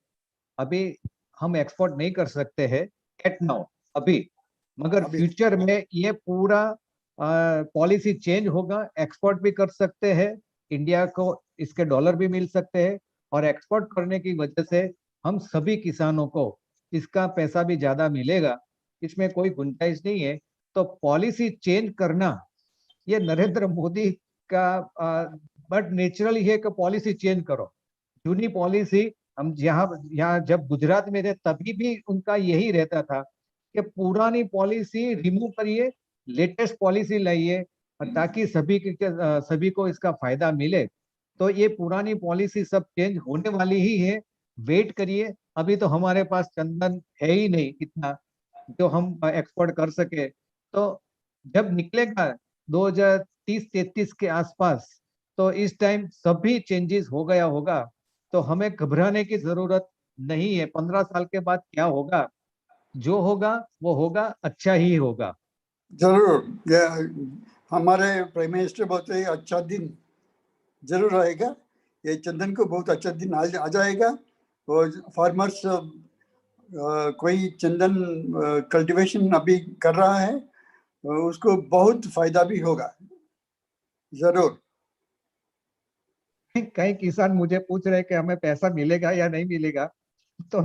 अभी हम एक्सपोर्ट नहीं कर सकते हैं एट नाउ अभी, मगर फ्यूचर में ये पूरा पॉलिसी चेंज होगा, एक्सपोर्ट भी कर सकते हैं, इंडिया को इसके डॉलर भी मिल सकते हैं, और एक्सपोर्ट करने की वजह से हम सभी किसानों को इसका पैसा भी ज्यादा मिलेगा, इसमें कोई गुंजाइश नहीं है। तो पॉलिसी चेंज करना ये नरेंद्र मोदी का बट नेचुरली है कि पॉलिसी चेंज करो। जूनी पॉलिसी हम यहाँ जब गुजरात में थे तभी भी उनका यही रहता था कि पुरानी पॉलिसी रिमूव करिए, लेटेस्ट पॉलिसी लाइए, ताकि सभी को इसका फायदा मिले। तो ये पुरानी पॉलिसी सब चेंज होने वाली ही है, वेट करिए। अभी तो हमारे पास चंदन है ही नहीं इतना जो हम एक्सपोर्ट कर सके। तो जब निकलेगा 2030-33 के आसपास, तो इस टाइम सभी चेंजेस हो गया होगा, तो हमें घबराने की जरूरत नहीं है। 15 साल के बाद क्या होगा, जो होगा वो होगा, अच्छा ही होगा। जरूर, हमारे प्राइम मिनिस्टर बोलते हैं अच्छा दिन जरूर आएगा, ये चंदन को बहुत अच्छा दिन आ जाएगा। और फार्मर्स कोई चंदन कल्टीवेशन अभी कर रहा है, उसको बहुत फायदा भी होगा जरूर। कई किसान मुझे पूछ रहे कि हमें पैसा मिलेगा या नहीं मिलेगा, तो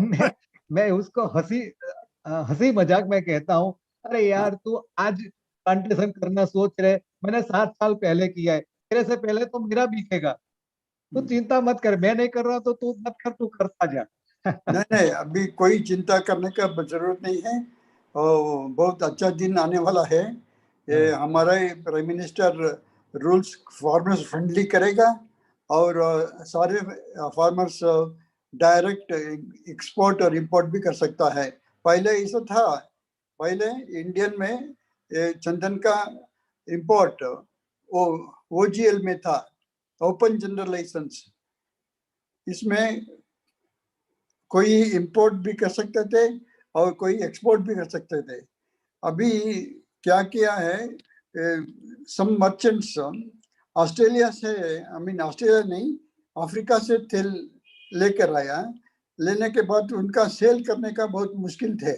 मैं उसको हंसी मजाक में कहता हूँ, अरे यार तू आज प्लांटेशन करना सोच रहे, मैंने 7 साल पहले किया है, तेरे से पहले तो मेरा बिकेगा, तू चिंता मत कर, मैं नहीं कर रहा तो तू मत कर, तू करता जा। नहीं, अभी कोई चिंता करने का जरूरत नहीं है, और बहुत अच्छा दिन आने वाला है। ये हमारा prime minister rules farmers friendly करेगा, और सारे फार्मर्स डायरेक्ट एक्सपोर्ट और इंपोर्ट भी कर सकता है। पहले ऐसा था, पहले इंडियन में चंदन का इंपोर्ट OGL में था, ओपन जनरल लाइसेंस। इसमें कोई इंपोर्ट भी कर सकते थे और कोई एक्सपोर्ट भी कर सकते थे। अभी क्या किया है, सम मर्चेंट्स ऑस्ट्रेलिया से, ऑस्ट्रेलिया नहीं, अफ्रीका से तेल लेकर आया, लेने के बाद उनका सेल करने का बहुत मुश्किल थे।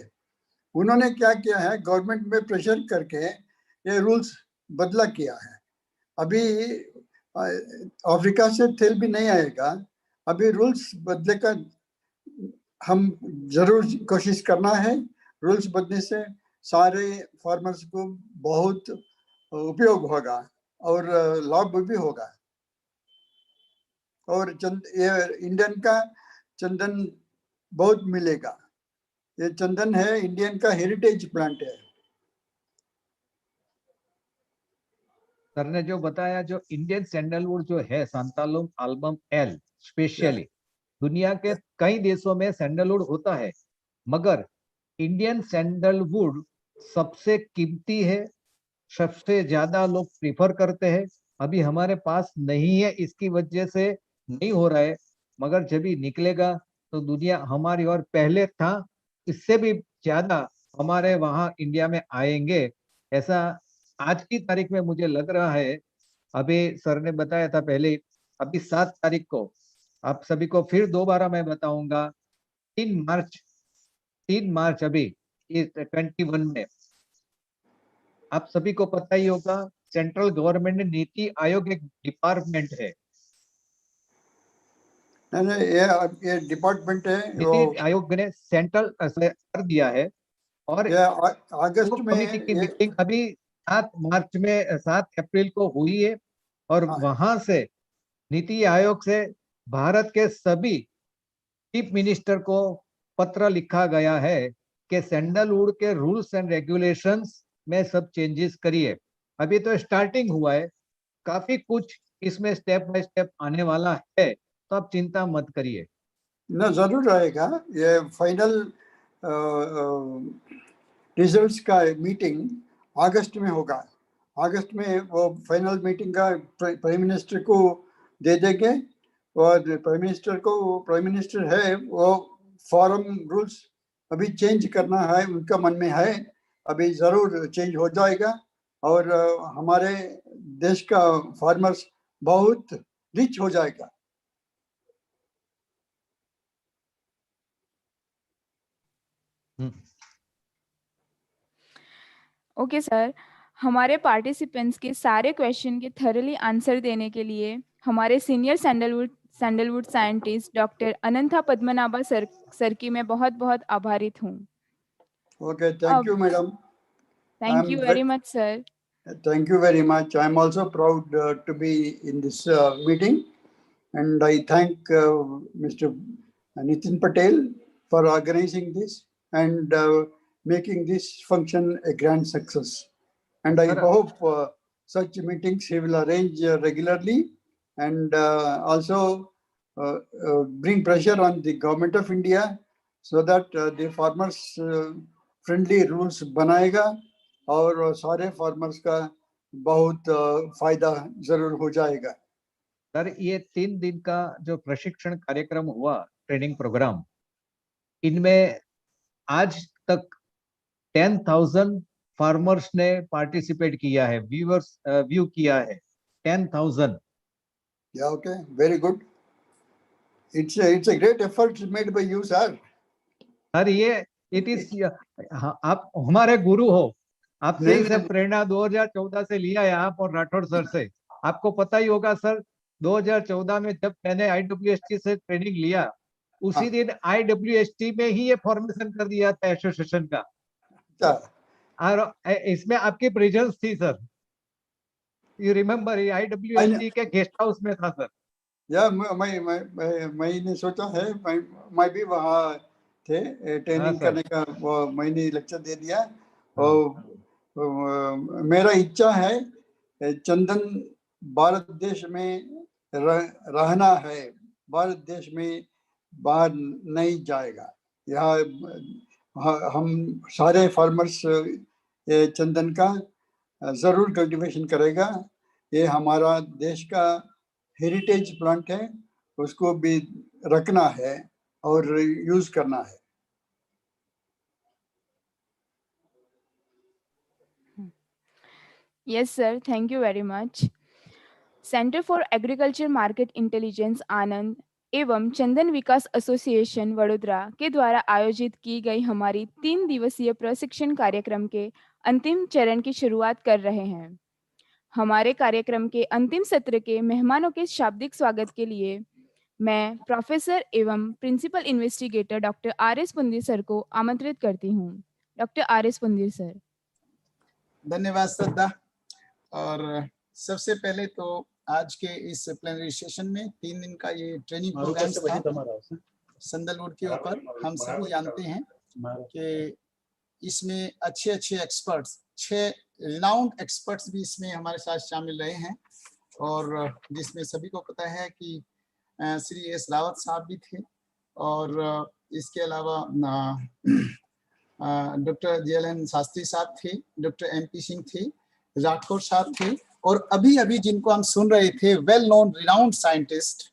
उन्होंने क्या किया है, गवर्नमेंट में प्रेशर करके ये रूल्स बदला किया है। अभी अफ्रीका से तेल भी नहीं आएगा, अभी रूल्स बदले का हम जरूर कोशिश करना है। रूल्स बदलने से सारे फार्मर्स को बहुत उपयोग होगा और लाभ भी होगा। और ये इंडियन का चंदन बहुत मिलेगा। ये चंदन है, इंडियन का हेरिटेज प्लांट है। सर ने जो बताया, जो इंडियन सैंडलवुड जो है, सांतालुम एल्बम एल स्पेशली, दुनिया के कई देशों में सैंडलवुड होता है, मगर इंडियन सैंडलवुड सबसे कीमती है, सबसे ज्यादा लोग प्रीफर करते हैं। अभी हमारे पास नहीं है, इसकी वजह से नहीं हो रहा है, मगर जब भी निकलेगा तो दुनिया हमारी और पहले था, इससे भी ज्यादा हमारे वहां इंडिया में आएंगे, ऐसा आज की तारीख में मुझे लग रहा है। अभी सर ने बताया था पहले, अभी 7 तारीख को, आप सभी को फिर दोबारा मैं बताऊंगा, 3 मार्च अभी 21 में, आप सभी को पता ही होगा, सेंट्रल गवर्नमेंट ने नीति आयोग एक डिपार्टमेंट है, नहीं, ये डिपार्टमेंट है, नीति आयोग ने सेंट्रल कर दिया है। और अगस्त में कमेटी की मीटिंग अभी 7 अप्रैल को हुई है और हाँ। वहां से नीति आयोग से भारत के सभी चीफ मिनिस्टर को पत्र लिखा गया है कि सैंडलवुड के रूल्स एंड रेगुलेशंस में सब चेंजेस करिए। अभी तो स्टार्टिंग हुआ है, काफी कुछ इसमें स्टेप बाय स्टेप आने वाला है, तो आप चिंता मत करिए। ना जरूर आएगा। ये फाइनल रिजल्ट्स का मीटिंग अगस्त में होगा। अगस्त में वो फाइनल मीटिंग का प्राइम मिनिस्टर को दे देंगे और प्राइम मिनिस्टर है वो फॉरम रूल्स अभी चेंज करना है, उनका मन में है, अभी जरूर चेंज हो जाएगा और हमारे देश का फार्मर्स बहुत रिच हो जाएगा। ओके सर, हमारे पार्टिसिपेंट्स के सारे क्वेश्चन के थरली आंसर देने के लिए हमारे senior sandalwood scientist doctor Anantha Padmanabha sir की मैं बहुत बहुत आभारित हूँ। Okay, thank you madam. Thank you very much sir. Thank you very much. I am also proud to be in this meeting, and I thank Mr. Nitin Patel for organizing this and making this function a grand success. And I hope such meetings he will arrange regularly and also bring pressure on the government of India so that the farmers friendly rules बनाएगा और सारे farmers का बहुत फायदा जरूर हो जाएगा। Sir, ये 3 दिन का जो प्रशिक्षण कार्यक्रम हुआ, ट्रेनिंग प्रोग्राम, इनमें आज तक 10,000 फार्मर्स ने पार्टिसिपेट किया है, व्यू किया है 10,000। Yeah, okay, very good. It's a great effort made by you, sir. Sir, ये आप हमारे गुरु हो, आपसे ही सब प्रेरणा 2014 से लिया है, आप और राठौड़ सर से। आपको पता ही होगा सर, 2014 में जब मैंने IWST से ट्रेनिंग लिया, उसी दिन IWST में ही ये फॉर्मेशन कर दिया था एसोसिएशन का। और इसमें आपकी प्रेजेंस थी सर, यू रिमेम्बर? IWST के गेस्ट हाउस में था सर। या मैंने सोचा है मैं भी वहाँ थे ट्रेनिंग करने का, वो मैंने लेक्चर दे दिया। और मेरा इच्छा है चंदन भारत देश में रहना है, भारत देश में बाहर नहीं जाएगा। यहाँ हम सारे फार्मर्स चंदन का जरूर कल्टीवेशन करेगा। ये हमारा देश का हेरिटेज प्लांट है, उसको भी रखना है और यूज करना है। Yes sir, thank you very much. Centre for agriculture market intelligence Anand एवं चंदन विकास एसोसिएशन वडोदरा के द्वारा आयोजित की गई हमारी 3 दिवसीय प्रशिक्षण कार्यक्रम के अंतिम चरण की शुरुआत कर रहे हैं। हमारे कार्यक्रम के अंतिम सत्र के मेहमानों के शाब्दिक स्वागत के लिए मैं प्रोफेसर एवं principal investigator doctor RS Pundir sir को आमंत्रित करती हूँ। Doctor RS Pundir sir. धन्यवाद श्रद्धा। और सबसे पहले तो आज के इस प्लेनरी सेशन में 3 दिन का ये ट्रेनिंग प्रोग्राम था सैंडलवुड के ऊपर। हम सभी जानते हैं कि इसमें अच्छे एक्सपर्ट्स, 6 रिनाउंड एक्सपर्ट्स भी इसमें हमारे साथ शामिल रहे हैं और जिसमें सभी को पता है कि श्री S रावत साहब भी थे और इसके अलावा डॉक्टर JLN शास्त्री साहब थे, डॉक्टर MP सिंह थे, राठौर साहब थे और अभी जिनको हम सुन रहे थे वेल नोन रिनाउंड साइंटिस्ट।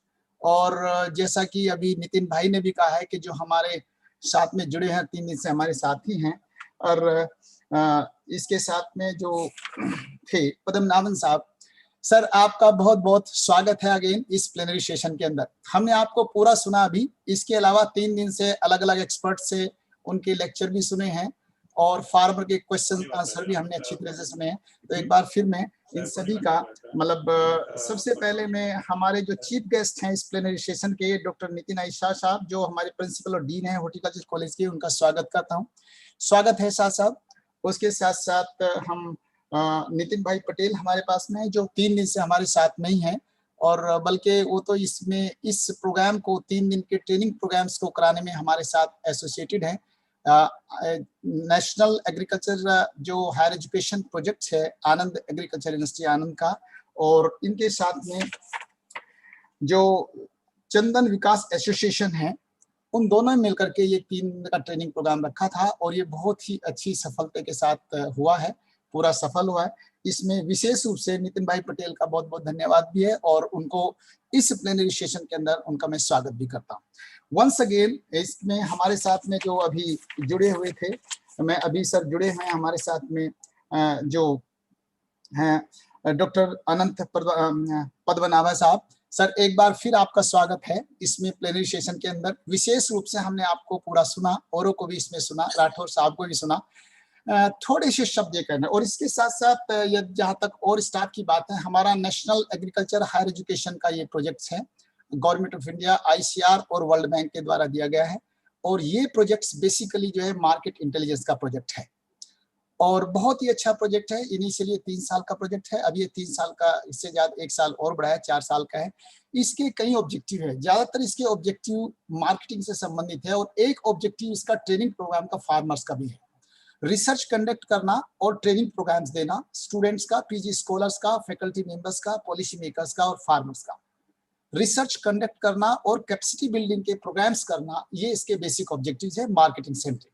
और जैसा कि अभी नितिन भाई ने भी कहा है कि जो हमारे साथ में जुड़े हैं 3 दिन से हमारे साथी हैं और इसके साथ में जो थे पद्मनाभन साहब, सर आपका बहुत बहुत स्वागत है अगेन इस प्लेनरी सेशन के अंदर। हमने आपको पूरा सुना अभी, इसके अलावा 3 दिन से अलग अलग एक्सपर्ट से उनके लेक्चर भी सुने हैं और फार्मर के क्वेश्चन आंसर भी हमने अच्छी तरह से सुने हैं। तो एक बार फिर मैं इन सभी का सबसे पहले मैं हमारे जो चीफ गेस्ट हैं इस प्लेनरी सेशन के डॉक्टर नितिन आई शाह साहब, जो हमारे प्रिंसिपल और डीन है हॉर्टिकल्चर कॉलेज के, उनका स्वागत करता हूँ। स्वागत है शाह साहब। उसके साथ साथ हम नितिन भाई पटेल हमारे पास में है, जो 3 दिन से हमारे साथ नहीं है, और बल्कि वो तो इसमें इस प्रोग्राम को 3 दिन के ट्रेनिंग प्रोग्राम्स को कराने में हमारे साथ एसोसिएटेड है। नेशनल एग्रीकल्चर जो हायर एजुकेशन प्रोजेक्ट है आनंद एग्रीकल्चर यूनिवर्सिटी आनंद का, और इनके साथ में जो चंदन विकास एसोसिएशन है, उन दोनों ने मिलकर के ये 3 दिन का ट्रेनिंग प्रोग्राम रखा था, और ये बहुत ही अच्छी सफलता के साथ हुआ है, पूरा सफल हुआ है। इसमें विशेष रूप से नितिन भाई पटेल का बहुत बहुत धन्यवाद भी है, और उनको इस प्लेनरी सेशन के अंदर उनका मैं स्वागत भी करता हूँ। वंस अगेन इसमें हमारे साथ में जो अभी जुड़े हुए थे, मैं अभी सर जुड़े हैं हमारे साथ में जो हैं डॉक्टर अनंत पद्मनाभा साहब। सर एक बार फिर आपका स्वागत है इसमें प्लेनरी सेशन के अंदर। विशेष रूप से हमने आपको पूरा सुना, औरों को भी इसमें सुना, राठौर साहब को भी सुना। थोड़े से शब्द ये कहना, और इसके साथ साथ जहाँ तक और स्टाफ की बात है, हमारा नेशनल एग्रीकल्चर हायर एजुकेशन का ये प्रोजेक्ट है, गवर्नमेंट ऑफ इंडिया, ICR और वर्ल्ड बैंक के द्वारा दिया गया है, और ये प्रोजेक्ट्स बेसिकली जो है मार्केट इंटेलिजेंस का प्रोजेक्ट है, और बहुत ही अच्छा प्रोजेक्ट है। इनिशियली 3 साल का प्रोजेक्ट है, अब ये 3 साल का, इससे ज्यादा 1 साल और बढ़ा है, 4 साल का है। इसके कई ऑब्जेक्टिव है, ज्यादातर इसके ऑब्जेक्टिव मार्केटिंग से संबंधित है, और एक ऑब्जेक्टिव इसका ट्रेनिंग प्रोग्राम का फार्मर्स का भी है। रिसर्च कंडक्ट करना और ट्रेनिंग प्रोग्राम्स देना स्टूडेंट्स का, PG स्कॉलर्स का, फैकल्टी मेंबर्स का, पॉलिसी मेकर्स का और फार्मर्स का। रिसर्च कंडक्ट करना और कैपेसिटी बिल्डिंग के प्रोग्राम्स करना, ये इसके बेसिक ऑब्जेक्टिव्स है मार्केटिंग सेंट्रिक।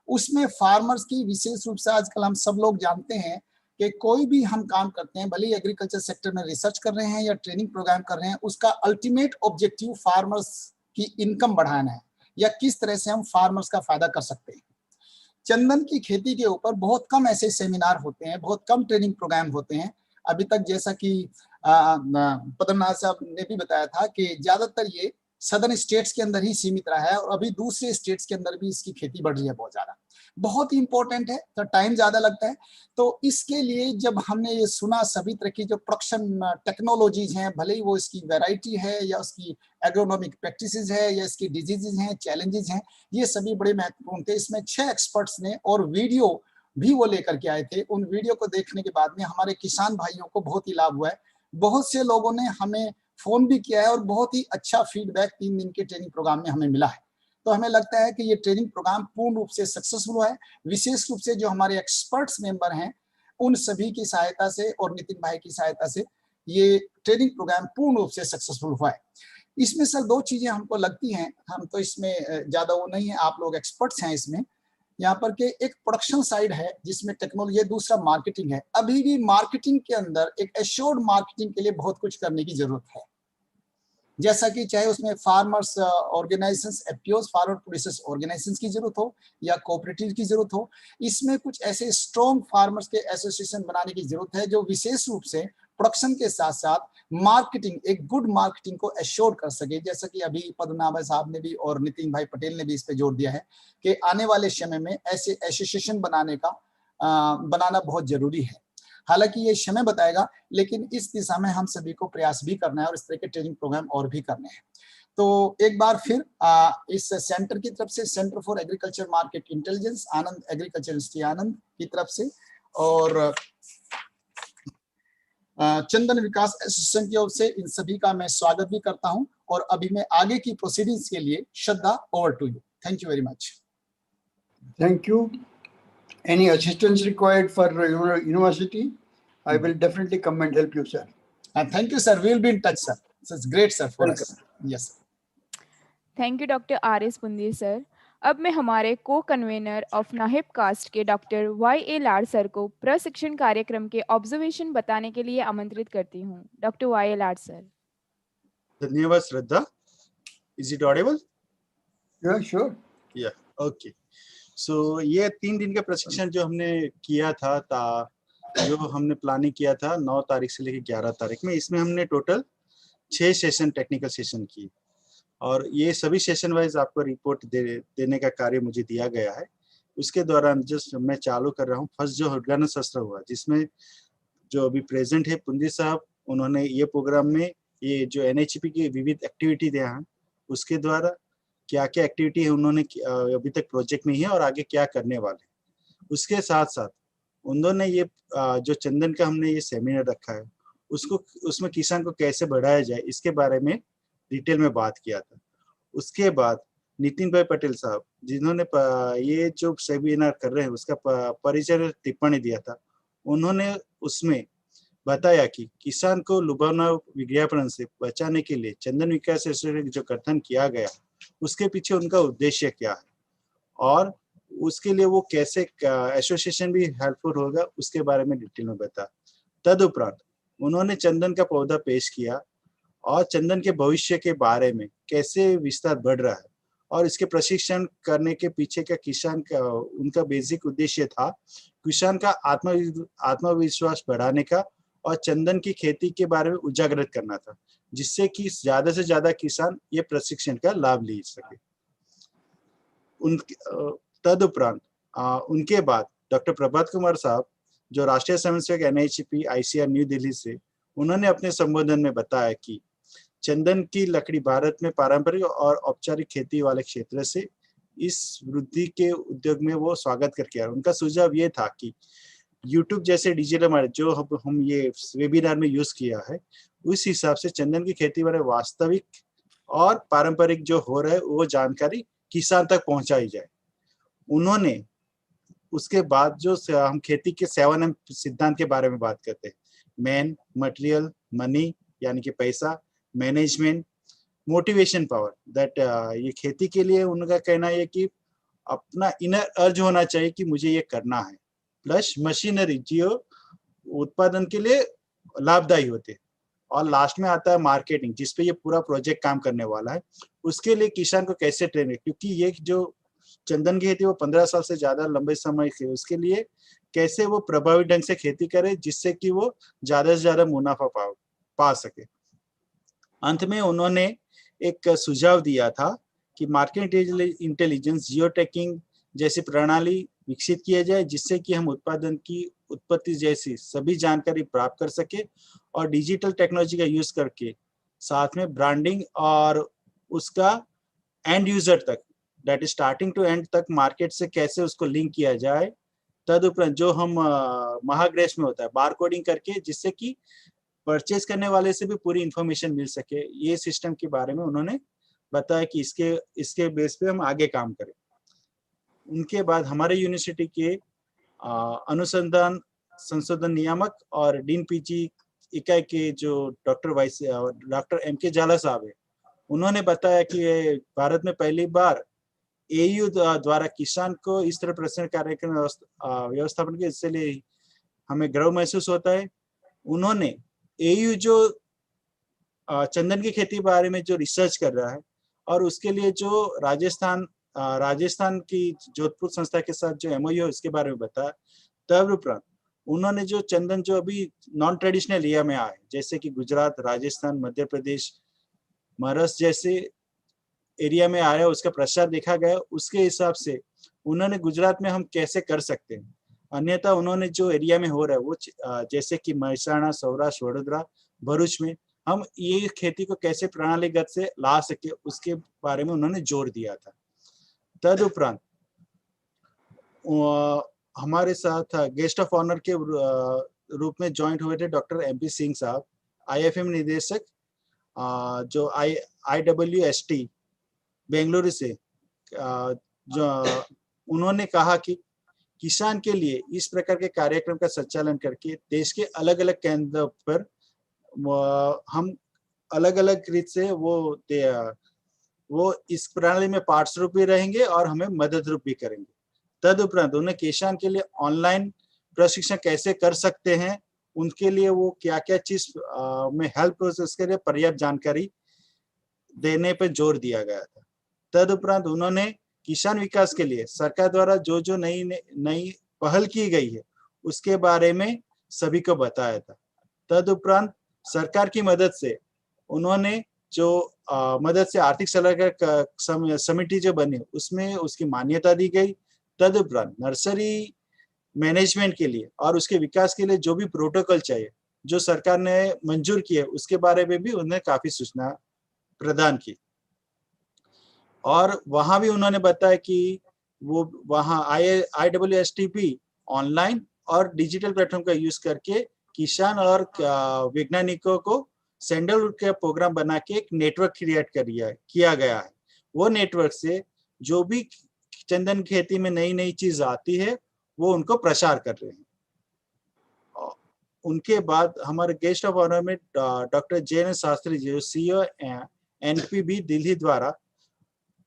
उसमें फार्मर्स की विशेष रूप से आजकल हम सब लोग जानते हैं कि कोई भी हम काम करते हैं, भले ही एग्रीकल्चर सेक्टर में रिसर्च कर रहे हैं या ट्रेनिंग प्रोग्राम कर रहे हैं, उसका अल्टीमेट ऑब्जेक्टिव फार्मर्स की इनकम बढ़ाना है, या किस तरह से हम फार्मर्स का फायदा कर सकते हैं। चंदन की खेती के ऊपर बहुत कम ऐसे सेमिनार होते हैं, बहुत कम ट्रेनिंग प्रोग्राम होते हैं अभी तक, जैसा कि पद्मनाभ साहब ने भी बताया था कि ज्यादातर ये सदर्न स्टेट्स के अंदर ही सीमित रहा है, और अभी दूसरे स्टेट्स के अंदर भी इसकी खेती बढ़ रही है बहुत ज्यादा। बहुत ही इंपॉर्टेंट है, तो टाइम ज्यादा लगता है। तो इसके लिए जब हमने ये सुना, सभी तरह की जो प्रोडक्शन टेक्नोलॉजीज हैं, भले ही वो इसकी वैरायटी है या उसकी एग्रोनॉमिक प्रैक्टिसेस है या इसकी डिजीजेज हैं, चैलेंजेस हैं, ये सभी बड़े महत्वपूर्ण थे। इसमें 6 एक्सपर्ट्स ने और वीडियो भी वो लेकर के आए थे। उन वीडियो को देखने के बाद में हमारे किसान भाइयों को बहुत ही लाभ हुआ है। बहुत से लोगों ने हमें फोन भी किया है, और बहुत ही अच्छा फीडबैक 3 दिन के ट्रेनिंग प्रोग्राम में हमें मिला है। तो हमें लगता है कि ये ट्रेनिंग प्रोग्राम पूर्ण रूप से सक्सेसफुल हुआ है। विशेष रूप से जो हमारे एक्सपर्ट्स मेंबर हैं, उन सभी की सहायता से और नितिन भाई की सहायता से ये ट्रेनिंग प्रोग्राम पूर्ण रूप से सक्सेसफुल हुआ है। इसमें सर 2 चीजें हमको लगती हैं, हम तो इसमें ज्यादा वो नहीं है, आप लोग एक्सपर्ट्स हैं इसमें। यहाँ पर के एक प्रोडक्शन साइड है जिसमें टेक्नोलॉजी, दूसरा मार्केटिंग है। अभी भी मार्केटिंग के अंदर एक एश्योर्ड मार्केटिंग के लिए बहुत कुछ करने की जरूरत है, जैसा कि चाहे उसमें farmers organisations, FPOs, farmer producers organisations की जरूरत हो या कोऑपरेटिव की जरूरत हो। इसमें कुछ ऐसे स्ट्रॉन्ग फार्मर्स के एसोसिएशन बनाने की जरूरत है, जो विशेष रूप से प्रोडक्शन के साथ साथ मार्केटिंग, एक गुड मार्केटिंग को एश्योर कर सके। जैसा कि अभी पद्मनाभ साहब ने भी और नितिन भाई पटेल ने भी इस पे जोर दिया है कि आने वाले समय में ऐसे एसोसिएशन बनाना बहुत जरूरी है। हालांकि ये समय बताएगा, लेकिन इस दिशा में हम सभी को प्रयास भी करना है और इस तरह के ट्रेनिंग प्रोग्राम और भी करने हैं। तो एक बार फिर इस सेंटर की तरफ से, centre for agriculture market intelligence Anand agriculture university Anand की तरफ से, और चंदन विकास एसोसिएशन की ओर से इन सभी का मैं स्वागत भी करता हूं। और अभी मैं आगे की प्रोसीडिंग्स के लिए Shraddha, over to you. Thank you very much. Thank you. Any assistance required for your university, I will definitely come and help you, sir. And thank you, sir. We will be in touch, sir. So it's great, sir, for us. Yes. Thank you doctor RS Pundir sir. अब मैं हमारे को convener of नाहिब कास्ट के doctor YA Lad sir को प्रशिक्षण कार्यक्रम के ऑब्जर्वेशन बताने के लिए आमंत्रित करती हूँ। Doctor YA Lad sir. धन्यवाद श्रद्धा। Is it audible? Yeah, sure. Yeah. Okay. So ये 3 दिन का प्रशिक्षण जो हमने किया था, जो हमने प्लानिंग किया था 9 तारीख से लेकर 11 तारीख में, इसमें हमने टोटल 6 सेशन, टेक्निकल सेशन की, और ये सभी सेशन वाइज आपको रिपोर्ट देने का कार्य मुझे दिया गया है। उसके दौरान जस्ट मैं चालू कर रहा हूँ। फर्स्ट जो उद्घाटन सत्र हुआ, जिसमें जो अभी प्रेजेंट है पुंदी साहब, उन्होंने ये प्रोग्राम में ये जो NHP की विविध एक्टिविटी दिया है, उसके द्वारा क्या क्या एक्टिविटी है उन्होंने अभी तक प्रोजेक्ट में ही है और आगे क्या करने वाले हैं। उसके साथ साथ उन्होंने ये जो चंदन का हमने ये सेमिनार रखा है उसको उसमें किसान को कैसे बढ़ाया जाए इसके बारे में डिटेल में बात किया था। उसके बाद नितिन भाई पटेल साहब जिन्होंने ये जो सेमिनार कर रहे हैं उसका परिचय टिप्पणी दिया था, उन्होंने उसमें बताया कि किसान को लुभावना विज्ञापन से बचाने के लिए चंदन विकास एसोसिएशन जो गठन किया गया उसके पीछे उनका उद्देश्य क्या है और उसके लिए वो कैसे एसोसिएशन भी हेल्पफुल होगा उसके बारे में डिटेल में बताया। तदुपरांत उन्होंने चंदन का पौधा पेश किया और चंदन के भविष्य के बारे में कैसे विस्तार बढ़ रहा है और इसके प्रशिक्षण करने के पीछे का किसान का उनका बेसिक उद्देश्य था किसान का आत्मविश्वास बढ़ाने का और चंदन की खेती के बारे में उजागर करना था, जिससे कि ज्यादा से ज्यादा किसान ये प्रशिक्षण का लाभ ले सके। तदुपरांत उनके बाद डॉक्टर प्रभात कुमार साहब जो राष्ट्रीय स्वयंसेवक NHP ICR न्यू दिल्ली से, उन्होंने अपने संबोधन में बताया कि चंदन की लकड़ी भारत में पारंपरिक और औपचारिक खेती वाले क्षेत्र से इस वृद्धि के उद्योग में वो स्वागत करके आए। उनका सुझाव ये था कि YouTube जैसे डिजिटल माध्यम जो हम ये वेबिनार में यूज किया है उस हिसाब से चंदन की खेती वाले वास्तविक और पारंपरिक जो हो रहा है वो जानकारी किसान तक पहुंचाई जाए। उन्होंने उसके बाद जो हम खेती के 7M सिद्धांत के बारे में बात करते हैं, मैन, मटेरियल, मनी यानी कि पैसा, मैनेजमेंट, मोटिवेशन पावर, दैट ये खेती के लिए उनका कहना है कि अपना इनर अर्ज होना चाहिए कि मुझे ये करना है, प्लस मशीनरी जो उत्पादन के लिए लाभदायी होते हैं, और लास्ट में आता है मार्केटिंग जिसपे ये पूरा प्रोजेक्ट काम करने वाला है। उसके लिए किसान को कैसे ट्रेन है, क्योंकि ये जो चंदन की खेती वो 15 साल से ज्यादा लंबे समय से, उसके लिए कैसे वो प्रभावी ढंग से खेती करे जिससे कि वो ज्यादा से ज्यादा मुनाफा पा सके। अंत में उन्होंने एक सुझाव दिया था कि मार्केट इंटेलिजेंस, जियो टैगिंग जैसी प्रणाली विकसित किया जाए जिससे कि हम उत्पादन की उत्पत्ति जैसी सभी जानकारी प्राप्त कर सके और डिजिटल टेक्नोलॉजी का यूज करके साथ में ब्रांडिंग और उसका एंड यूजर तक, that is starting to end तक मार्केट से कैसे उसको लिंक किया जाए। तदुपरांत जो हम महाग्रेस में होता है बार कोडिंग करके जिससे कि परचेज करने वाले से भी पूरी इंफॉर्मेशन मिल सके, ये सिस्टम के बारे में उन्होंने बताया कि इसके बेस पे हम आगे काम करें। उनके बाद हमारे यूनिवर्सिटी के अनुसंधान संशोधन नियामक और डीन पीजी इकाई के जो डॉक्टर MK झाला साहब है, उन्होंने बताया कि भारत में पहली बार AU द्वारा किसान को इस तरह प्रशिक्षण कार्यक्रम व्यवस्थापन के, इसलिए हमें गर्व महसूस होता है। उन्होंने AU जो चंदन की खेती बारे में जो रिसर्च कर रहा है और उसके लिए जो राजस्थान की जोधपुर संस्था के साथ जो MOU है उसके बारे में बताया। तदुपरांत उन्होंने जो चंदन जो अभी नॉन ट्रेडिशनल एरिया में आए जैसे कि गुजरात, राजस्थान, मध्य प्रदेश, महाराष्ट्र जैसे एरिया में आया उसका प्रसार देखा गया, उसके हिसाब से उन्होंने गुजरात में हम कैसे कर सकते हैं, अन्यथा उन्होंने जो एरिया में हो रहा है वो जैसे कि महसाणा, सौराष्ट्र, वडोदरा, भरूच में हम ये खेती को कैसे प्रणालीगत से ला सके उसके बारे में उन्होंने जोर दिया था। तदुपरांत हमारे साथ गेस्ट ऑफ ऑनर के रूप में ज्वाइंट हुए थे डॉक्टर MP सिंह साहब, IFM निदेशक जो IWST बेंगलुरु से, जो उन्होंने कहा कि किसान के लिए इस प्रकार के कार्यक्रम का संचालन करके देश के अलग अलग केंद्रों पर हम अलग अलग रीत से वो इस प्रणाली में पार्ट्स रूप भी रहेंगे और हमें मदद रूप भी करेंगे। तदुपरांत उन्हें किसान के लिए ऑनलाइन प्रशिक्षण कैसे कर सकते हैं, उनके लिए वो क्या क्या चीज में हेल्प हो उसके लिए पर्याप्त जानकारी देने पर जोर दिया गया था। तदुपरांत उन्होंने किसान विकास के लिए सरकार द्वारा जो नई पहल की गई है उसके बारे में सभी को बताया था। तदुपरांत सरकार की मदद से उन्होंने जो मदद से आर्थिक सलाहकार समिति जो बनी उसमें उसकी मान्यता दी गई। तदुपरांत नर्सरी मैनेजमेंट के लिए और उसके विकास के लिए जो भी प्रोटोकॉल चाहिए जो सरकार ने मंजूर किए उसके बारे में भी उन्हें काफी सूचना प्रदान की। और वहां भी उन्होंने बताया कि वो वहां IWSTP ऑनलाइन और डिजिटल प्लेटफॉर्म का यूज करके किसान और वैज्ञानिकों को सैंडलवुड का प्रोग्राम बना के एक नेटवर्क क्रिएट किया गया है। वो नेटवर्क से जो भी चंदन खेती में नई नई चीज आती है वो उनको प्रचार कर रहे हैं। उनके बाद हमारे गेस्ट ऑफ ऑनर में doctor JN. Shastri ji, CEO NPB Delhi द्वारा,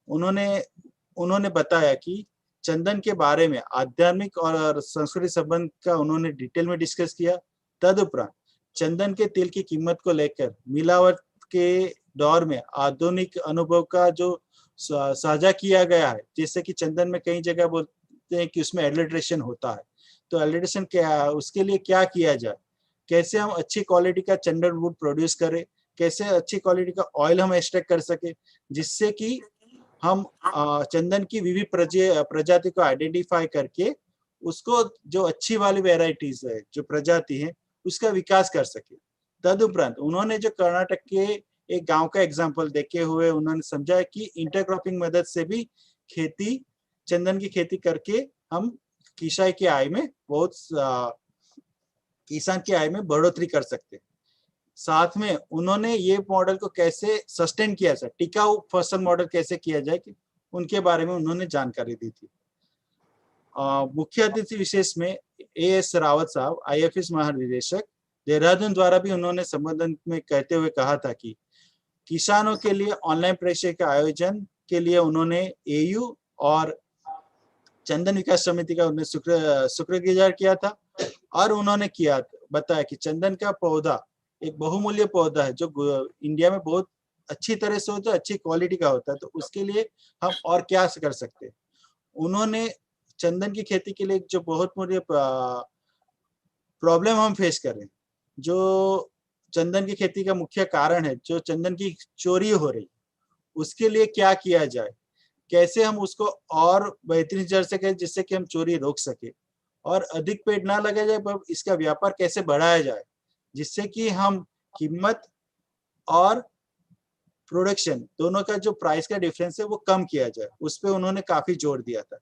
उन्होंने बताया कि चंदन के बारे में आध्यात्मिक और सांस्कृतिक संबंध का उन्होंने डिटेल में डिस्कस किया। तदुपरांत चंदन के तेल की कीमत को लेकर मिलावट के दौर में आधुनिक अनुभव का जो साझा किया गया है, जैसे कि चंदन में कई जगह बोलते हैं कि उसमें एडल्ट्रेशन होता है, तो एडल्ट्रेशन क्या, उसके लिए क्या किया जाए, कैसे हम अच्छी क्वालिटी का चंदन वुड प्रोड्यूस करें, कैसे अच्छी क्वालिटी का ऑयल हम एक्सट्रैक्ट कर सके, जिससे कि हम चंदन की विविध प्रजाति को आइडेंटिफाई करके उसको जो अच्छी वाली वेराइटीज है, जो प्रजाति है, उसका विकास कर सके। तदुपरांत उन्होंने जो कर्नाटक के एक गांव का एग्जांपल देखे हुए उन्होंने समझा कि इंटरक्रॉपिंग मदद से भी चंदन की खेती करके हम किसान की आय में बढ़ोतरी कर सकते हैं। साथ में उन्होंने ये मॉडल को कैसे सस्टेन किया जाए, टिकाऊ फसल मॉडल कैसे किया जाए, कि उनके बारे में उन्होंने जानकारी दी थी। मुख्य अतिथि विशेष में एएस रावत साहब, आईएफएस महानिदेशक देहरादून द्वारा भी उन्होंने संबोधन में कहते हुए कहा था कि किसानों के लिए ऑनलाइन प्रशिक्षण के आयोजन के लिए उन्होंने एयू और चंदन विकास समिति का उन्हें शुक्रगुजार किया था। और उन्होंने बताया कि चंदन का पौधा एक बहुमूल्य पौधा है जो इंडिया में बहुत अच्छी तरह से होता है, अच्छी क्वालिटी का होता है, तो उसके लिए हम और क्या कर सकते हैं। उन्होंने चंदन की खेती के लिए जो बहुत मूल्य प्रॉब्लम हम फेस कर रहे हैं, जो चंदन की खेती का मुख्य कारण है, जो चंदन की चोरी हो रही, उसके लिए क्या किया जाए, कैसे हम उसको और बेहतरीन कर सके जिससे कि हम चोरी रोक सके, और अधिक पेड़ ना लगाया जाए पर इसका व्यापार कैसे बढ़ाया जाए जिससे कि हम कीमत और प्रोडक्शन दोनों का जो प्राइस का डिफरेंस है वो कम किया जाए, उस पर उन्होंने काफी जोर दिया था।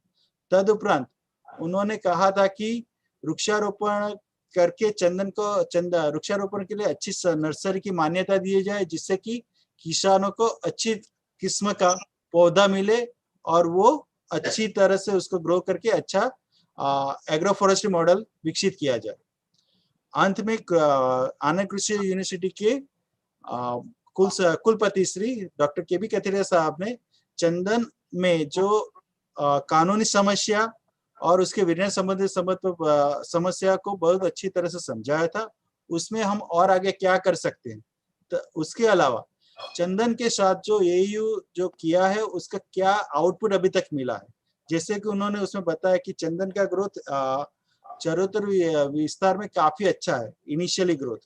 तदुपरांत उन्होंने कहा था कि वृक्षारोपण करके वृक्षारोपण के लिए अच्छी नर्सरी की मान्यता दी जाए, जिससे कि किसानों को अच्छी किस्म का पौधा मिले और वो अच्छी तरह से उसको ग्रो करके अच्छा एग्रो फॉरेस्ट्री मॉडल विकसित किया जाए। अंत में आनंद कृषि यूनिवर्सिटी के कुलपति श्री डॉक्टर के.बी. कथेरिया साहब ने चंदन में जो कानूनी समस्या और उसके विनिर्णय संबंधित समस्या को बहुत अच्छी तरह से समझाया था, उसमें हम और आगे क्या कर सकते हैं। तो उसके अलावा चंदन के साथ जो एयू जो किया है उसका क्या आउटपुट अभी तक मिला है, जैसे कि उन्होंने उसमें बताया कि चंदन का ग्रोथ चरोतर विस्तार में काफी अच्छा है, इनिशियली ग्रोथ,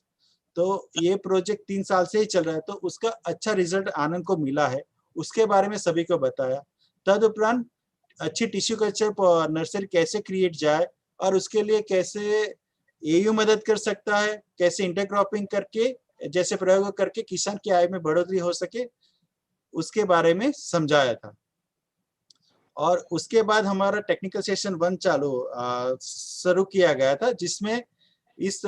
तो ये प्रोजेक्ट 3 साल से ही चल रहा है, तो उसका अच्छा रिजल्ट आनंद को मिला है, उसके बारे में सभी को बताया। तदुपरांत अच्छी टिश्यू कल्चर नर्सरी कैसे क्रिएट जाए और उसके लिए कैसे एयू मदद कर सकता है, कैसे इंटरक्रॉपिंग करके जैसे प्रयोग करके किसान की आय में बढ़ोतरी हो सके, उसके बारे में समझाया था। और उसके बाद हमारा टेक्निकल सेशन 1 शुरू किया गया था, जिसमें इस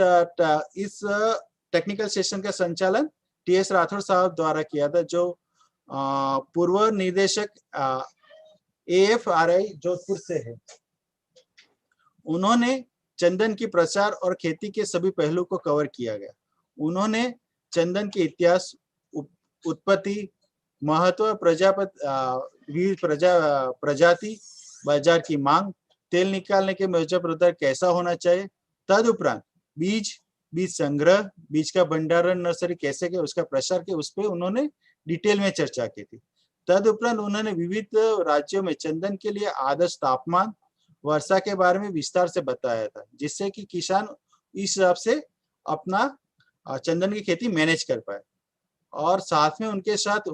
टेक्निकल सेशन का संचालन टीएस राठौर साहब द्वारा किया था, जो पूर्व निदेशक AFRI जोधपुर से है। उन्होंने चंदन की प्रचार और खेती के सभी पहलू को कवर किया गया। उन्होंने चंदन के इतिहास, उत्पत्ति, महत्व, प्रजाति, बाजार की मांग, तेल निकालने के मौजूदा प्रदर कैसा होना चाहिए, तदुपरांत बीज संग्रह, बीज का भंडारण नर्सरी कैसे के उसका प्रसार के उस पर उन्होंने डिटेल में चर्चा की थी। तदुपरांत उन्होंने विविध राज्यों में चंदन के लिए आदर्श तापमान, वर्षा के बारे में विस्तार से बताया था, जिससे कि किसान इस हिसाब से अपना चंदन की खेती मैनेज कर पाए। और साथ में उनके साथ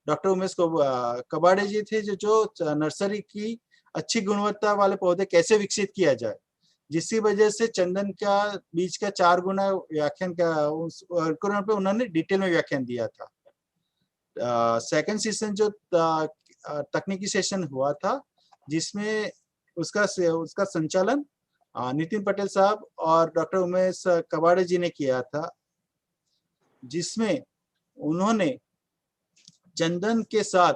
डॉक्टर उमेश कबाड़े जी थे, जो नर्सरी की अच्छी गुणवत्ता वाले पौधे कैसे विकसित किया जाए, जिसकी वजह से चंदन का बीज का 4 गुना व्याख्यान पे उन्होंने डिटेल में व्याख्यान दिया था। सेकंड सेशन जो तकनीकी सेशन हुआ था, जिसमें उसका संचालन नितिन पटेल साहब और डॉक्टर उमेश कबाड़े जी ने किया था, जिसमें उन्होंने चंदन के साथ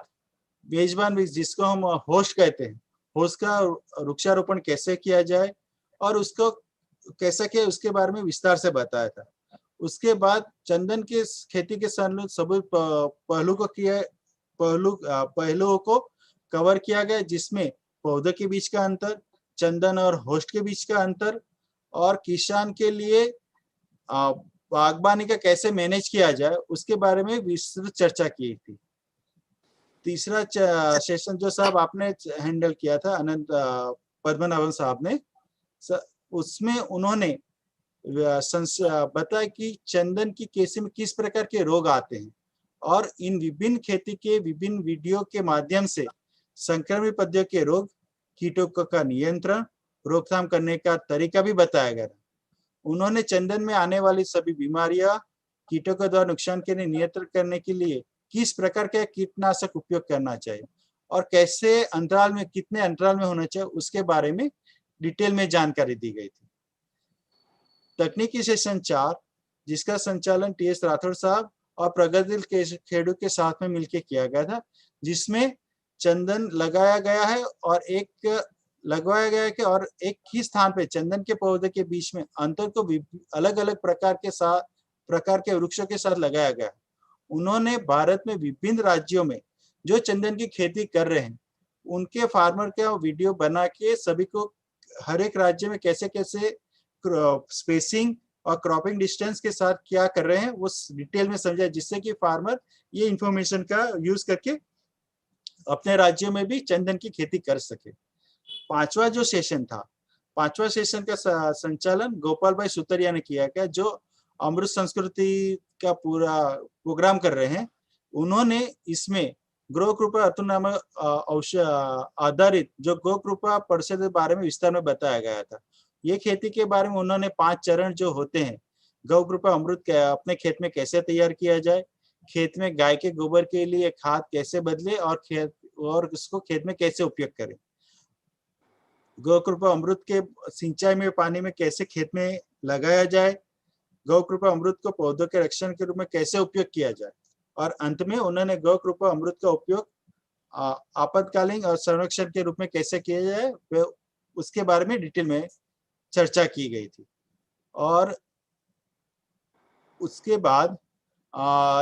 मेजबान वृक्ष, जिसको हम होस्ट कहते हैं, होस्ट का वृक्षारोपण कैसे किया जाए और उसको कैसे किया उसके बारे में विस्तार से बताया था। उसके बाद चंदन के खेती के सभी पहलुओं को कवर किया गया, जिसमें पौधे के बीच का अंतर, चंदन और होस्ट के बीच का अंतर, और किसान के लिए बागबानी का कैसे मैनेज किया जाए उसके बारे में विस्तृत चर्चा की थी। तीसरा सेशन जो साहब आपने हैंडल किया था, अनंत पद्मनाभन साहब ने, उसमें उन्होंने बताया कि चंदन की खेती में किस प्रकार के रोग आते हैं और इन विभिन्न खेती के विभिन्न वीडियो के माध्यम से संक्रमित पौधों के रोग, कीटों का नियंत्रण, रोकथाम करने का तरीका भी बताया गया। उन्होंने चंदन में आने वाली सभी बीमारियां, कीटों के द्वारा नुकसान के लिए नियंत्रण करने के लिए किस प्रकार के कीटनाशक उपयोग करना चाहिए और कैसे अंतराल में, कितने अंतराल में होना चाहिए, उसके बारे में डिटेल में जानकारी दी गई थी। तकनीकी सेशन 4, जिसका संचालन टीएस राठौड़ साहब और प्रगतिशील खेडू के साथ में मिलकर किया गया था, जिसमें चंदन लगाया गया है और लगवाया गया है कि और एक ही स्थान पे चंदन के पौधे के बीच में अंतर को अलग अलग प्रकार के वृक्षों के साथ लगाया गया। उन्होंने भारत में विभिन्न राज्यों में जो चंदन की खेती कर रहे हैं उनके फार्मर का वीडियो बना के सभी को हर एक राज्य में कैसे कैसे स्पेसिंग और क्रॉपिंग डिस्टेंस के साथ क्या कर रहे हैं वो डिटेल में समझा, जिससे कि फार्मर ये इंफॉर्मेशन का यूज करके अपने राज्यों में भी चंदन की खेती कर सके। पांचवा जो सेशन था, पांचवा सेशन का संचालन गोपाल भाई सुतरिया ने किया गया, जो अमृत संस्कृति का पूरा प्रोग्राम कर रहे हैं। उन्होंने इसमें गो कृपा अतुनाम आधारित जो गो कृपा परिषद के बारे में विस्तार में बताया गया था। ये खेती के बारे में उन्होंने 5 चरण जो होते हैं, गौ कृपा अमृत अपने खेत में कैसे तैयार किया जाए, खेत में गाय के गोबर के लिए खाद कैसे बदले और उसको खेत में कैसे उपयोग करें, गौ कृपा अमृत के सिंचाई में पानी में कैसे खेत में लगाया जाए, गौ कृपा अमृत को पौधों के रक्षण के रूप में कैसे उपयोग किया जाए, और अंत में उन्होंने गौ कृपा अमृत का उपयोग आपातकालीन और संरक्षण के रूप में कैसे किया जाए उसके बारे में डिटेल में चर्चा की गई थी। और उसके बाद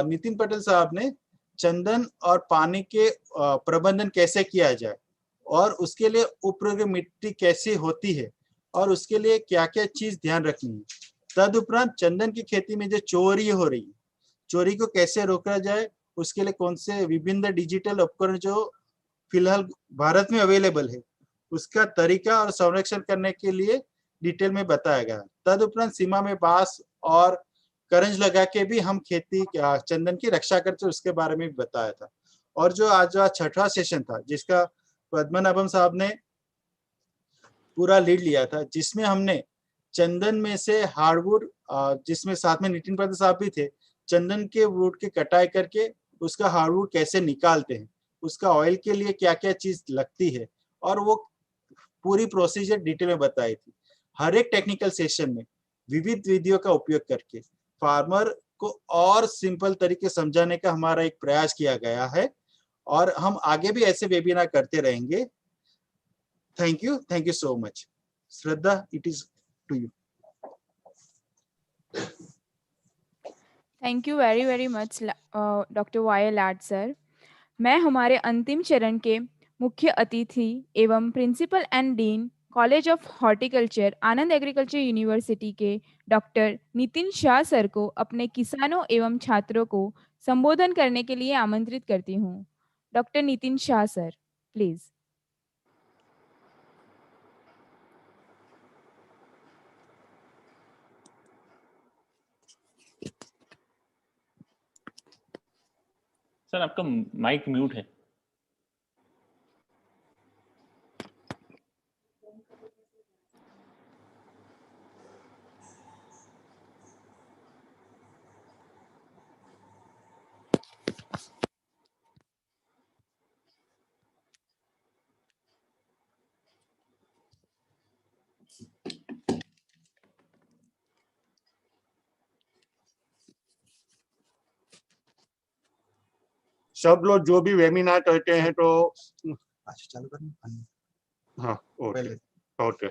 नितिन पटेल साहब ने चंदन और पानी के प्रबंधन कैसे किया जाए और उसके लिए उपयोगी मिट्टी कैसी होती है और उसके लिए क्या क्या चीज ध्यान रखनी है। तदुपरांत चंदन की खेती में जो चोरी हो रही है, चोरी को कैसे रोका जाए, उसके लिए कौन से विभिन्न डिजिटल उपकरण जो फिलहाल भारत में अवेलेबल है उसका तरीका और संरक्षण करने के लिए डिटेल में बताया गया। तदुपरांत सीमा में बांस और करंज लगा के भी हम खेती चंदन की रक्षा करते उसके बारे में भी बताया था। और जो आज छठा सेशन था जिसका पद्मनाभम साहब ने पूरा लीड लिया था, जिसमें हमने चंदन में से हार्डवुड, जिसमें साथ में नितिन पटेल साहब भी थे, चंदन के वुड की कटाई करके उसका हार्डवुड कैसे निकालते हैं, उसका ऑयल के लिए क्या क्या चीज लगती है, और वो पूरी प्रोसीजर डिटेल में बताई थी। हर एक टेक्निकल सेशन में विविध विधियों का उपयोग करके फार्मर को और सिंपल तरीके समझाने का हमारा एक प्रयास किया गया है और हम आगे भी ऐसे वेबिनार करते रहेंगे। Thank you so much. Shraddha, it is to you. Thank you very very much doctor Y Lad sir. मैं हमारे अंतिम चरण के मुख्य अतिथि एवं principal and dean college of horticulture Anand agriculture university के डॉक्टर नितिन शाह सर को अपने किसानों एवं छात्रों को संबोधन करने के लिए आमंत्रित करती हूँ। Doctor Nitin Shah sir, please. Sir आपका माइक म्यूट है। सब लोग जो भी वेबिनार करते हैं तो चालू करना। हाँ ओके ओके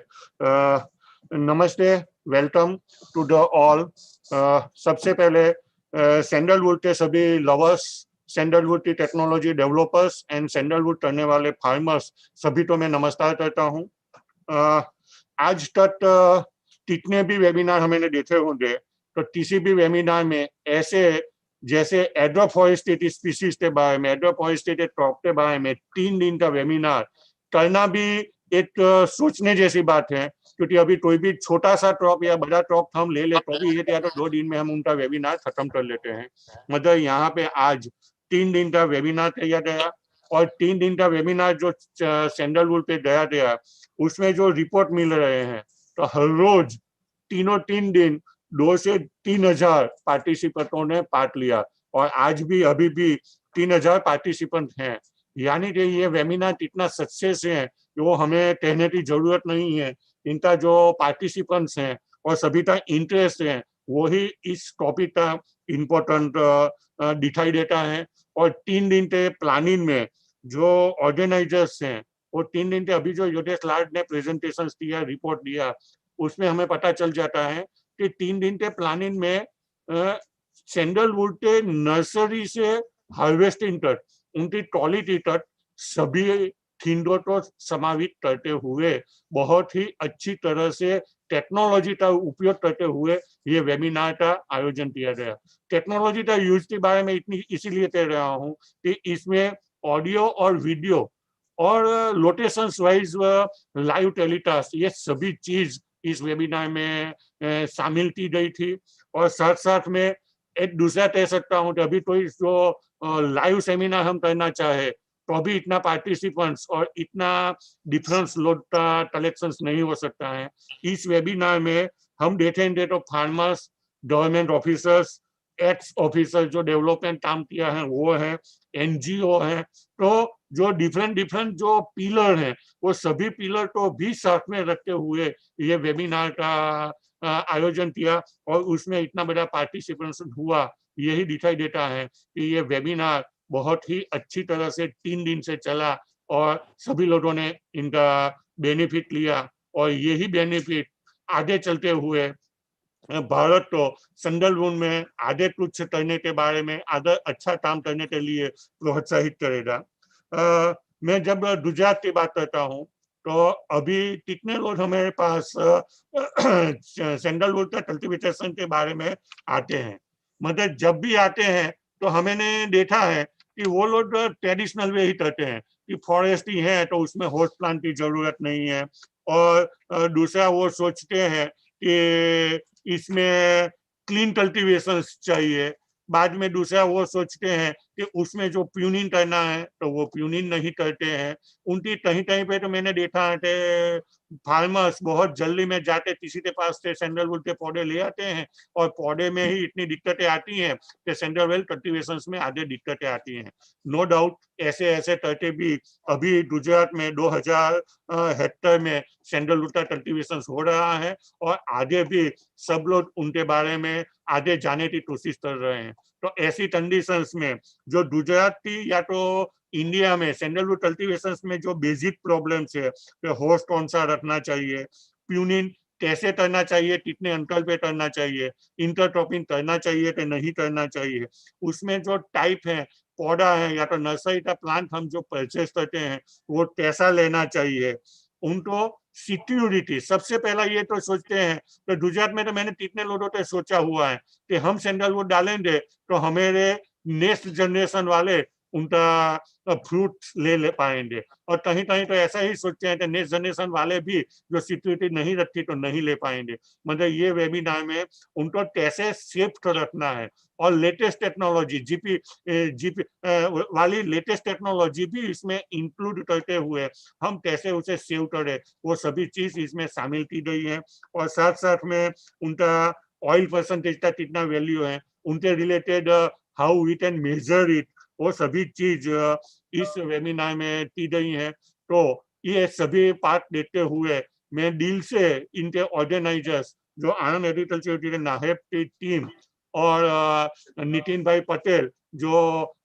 नमस्ते, वेलकम टू द ऑल। सबसे पहले सैंडलवुड के सभी लवर्स, सैंडलवुड की टेक्नोलॉजी डेवलपर्स एंड सैंडलवुड करने वाले फार्मर्स सभी को मैं नमस्कार करता हूँ। आज तक कितने भी वेबिनार हमने देखे होंगे तो किसी भी वेबिनार में ऐसे जैसे एग्रोफॉरेस्ट्री स्पीसीज के बारे में, एग्रोफॉरेस्ट्री क्रॉप के बारे में 3 दिन का वेबिनार करना भी एक सोचने जैसी बात है, क्योंकि अभी कोई भी छोटा सा क्रॉप या बड़ा क्रॉप हम ले ले तो भी 1 या तो 2 दिन में हम उनका वेबिनार खत्म कर लेते हैं। मतलब यहाँ पे आज 3 दिन का वेबिनार किया गया और 3 दिन का वेबिनार जो सैंडलवुड पे गया उसमें जो रिपोर्ट मिल रहे हैं तो हर रोज 3 दिन 2 से 3,000 पार्टिसिपेंटों ने पार्ट लिया और आज भी अभी भी 3,000 पार्टिसिपेंट हैं। यानी कि ये वेबिनार कितना सक्सेस है वो हमें कहने की जरूरत नहीं है। इनका जो पार्टिसिपेंट्स हैं और सभी का इंटरेस्ट है वही इस टॉपिक का इम्पोर्टेंट दिखाई देता है। और 3 दिन के प्लानिंग में जो ऑर्गेनाइजर्स हैं वो 3 दिन के अभी जो योगेश लाड ने प्रेजेंटेशन दिया, रिपोर्ट दिया, उसमें हमें पता चल जाता है कि 3 दिन के प्लानिंग में सैंडलवुड के नर्सरी से हार्वेस्टिंग तक, उनकी क्वालिटी तक सभी खिंडों को समावित करते हुए बहुत ही अच्छी तरह से टेक्नोलॉजी का उपयोग करते हुए ये वेबिनार का आयोजन किया गया। टेक्नोलॉजी का यूज के बारे में इसीलिए कह रहा हूँ कि इसमें ऑडियो और वीडियो और लोकेशंस वाइज लाइव टेलीकास्ट ये सभी चीज इस वेबिनार में शामिल की गई थी। और साथ साथ में एक दूसरा कह सकता हूँ कि अभी कोई जो लाइव सेमिनार हम करना चाहे तो अभी इतना पार्टिसिपेंट्स और इतना डिफरेंस लोड का कलेक्शंस नहीं हो सकता है। इस वेबिनार में हम देखेंगे तो farmers, government officers, x officer जो डेवलपमेंट काम किया है वो है, एनजीओ है, तो जो डिफरेंट जो पिलर हैं वो सभी पिलर को भी साथ में रखते हुए ये वेबिनार का आयोजन किया और उसमें इतना बड़ा पार्टिसिपेशन हुआ। यही दिखाई देता है कि ये वेबिनार बहुत ही अच्छी तरह से 3 दिन से चला और सभी लोगों ने इनका बेनिफिट लिया और यही बेनिफिट आगे चलते हुए भारत को सैंडलवुड में आगे कुछ करने के बारे में, आगे अच्छा काम करने के लिए प्रोत्साहित करेगा। मैं जब गुजरात की बात करता हूँ तो अभी कितने लोग हमारे पास सैंडलवुड का कल्टीवेशन के बारे में आते हैं। मतलब जब भी आते हैं तो हमने देखा है कि वो लोग ट्रेडिशनल वे ही करते हैं कि फॉरेस्ट ही है तो उसमें होस्ट प्लांट की जरूरत नहीं है। और दूसरा वो सोचते हैं कि इसमें क्लीन कल्टीवेशन चाहिए। बाद में दूसरा वो सोचते हैं कि उसमें जो प्यूनिंग करना है तो वो प्यूनिंग नहीं करते हैं। उनकी कहीं कहीं पे तो मैंने देखा है कि फार्मर्स बहुत जल्दी में जाते किसी के पास से सैंडलवुड के पौधे ले आते हैं और पौधे में ही इतनी दिक्कतें आती हैं कि सैंडलवुड कल्टीवेशन में आगे दिक्कतें आती हैं। नो डाउट ऐसे करके भी अभी गुजरात में 2000 हेक्टेयर में सैंडलवुड का कल्टीवेशन हो रहा है और आगे भी सब लोग उनके बारे में आगे जाने की कोशिश कर रहे हैं। तो ऐसी कंडीशंस में जो गुजरात की या तो इंडिया में सैंडलवुड कल्टीवेशन में जो बेसिक प्रॉब्लम्स है तो होस्ट कौन सा रखना चाहिए, प्यूनिंग कैसे करना चाहिए, कितने अंतर पे करना चाहिए, इंटरक्रॉपिंग करना चाहिए कि नहीं करना चाहिए, उसमें जो टाइप है पौधा है या तो नर्सरी का प्लांट हम जो परचेस करते हैं वो कैसा लेना चाहिए, उनको सिक्योरिटी सबसे पहला ये तो सोचते हैं। तो गुजरात में तो मैंने कितने लोगों ने सोचा हुआ है कि हम सैंडलवुड डालेंगे तो हमारे नेक्स्ट जनरेशन वाले उनका फ्रूट ले पाएंगे। और कहीं कहीं तो ऐसा ही सोचते हैं कि नेक्स्ट जनरेशन वाले भी जो सिक्योरिटी नहीं रखी तो नहीं ले पाएंगे। मतलब ये वेबिनार में उनको कैसे सेफ रखना है और लेटेस्ट टेक्नोलॉजी जीपी वाली लेटेस्ट टेक्नोलॉजी भी इसमें इंक्लूड करते हुए हम कैसे उसे सेव करें वो सभी चीज इसमें शामिल की गई है। और साथ साथ में उनका ऑयल परसेंटेज का कितना वैल्यू है, उनके related how we can measure it, वो सभी चीज इस वेबिनार में की गई है। तो ये सभी पार्ट देखते हुए मैं दिल से इनके ऑर्गेनाइजर्स जो आनंद एग्रीकल्चर नाहेब की टीम और नितिन भाई पटेल जो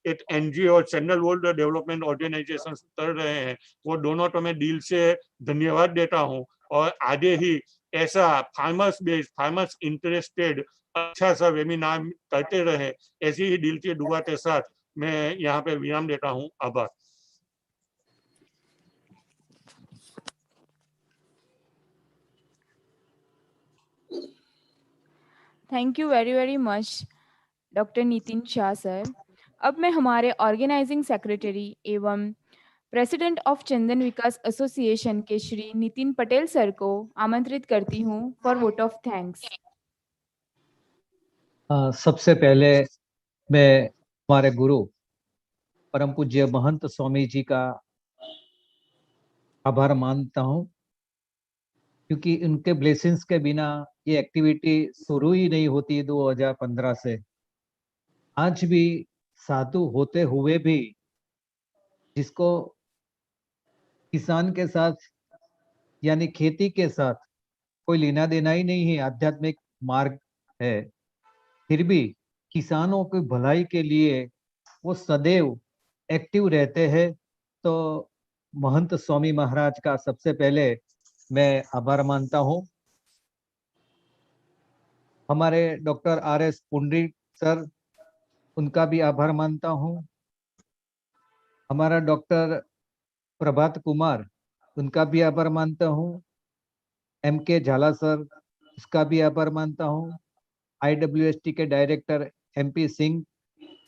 एक एनजीओ सैंडलवुड डेवलपमेंट ऑर्गेनाइजेशन कर रहे हैं, वो दोनों तो मैं दिल से धन्यवाद देता हूँ। और आगे ही ऐसा फार्मर्स इंटरेस्टेड अच्छा सा वेबिनार करते रहे, ऐसी ही दिल की दुआ के साथ मैं यहाँ पे विराम देता हूँ। आभार। Thank you very much doctor Nitin Shah sir. अब मैं हमारे ऑर्गेनाइजिंग सेक्रेटरी एवं president of Chandan Vikas association के श्री नितिन पटेल सर को आमंत्रित करती हूँ फॉर वोट ऑफ थैंक्स। सबसे पहले मैं हमारे गुरु परम पूज्य महंत स्वामी जी का आभार मानता हूँ, क्योंकि उनके ब्लेसिंग्स के बिना ये एक्टिविटी शुरू ही नहीं होती 2015 से। आज भी साधु होते हुए भी जिसको किसान के साथ यानी खेती के साथ कोई लेना देना ही नहीं है, आध्यात्मिक मार्ग है, फिर भी किसानों की भलाई के लिए वो सदैव एक्टिव रहते हैं। तो महंत स्वामी महाराज का सबसे पहले मैं आभार मानता हूँ। हमारे डॉक्टर RS पुंडरीक सर, उनका भी आभार मानता हूँ। हमारा डॉक्टर प्रभात कुमार, उनका भी आभार मानता हूँ। MK झाला सर, उसका भी आभार मानता हूँ। IWST के डायरेक्टर MP सिंह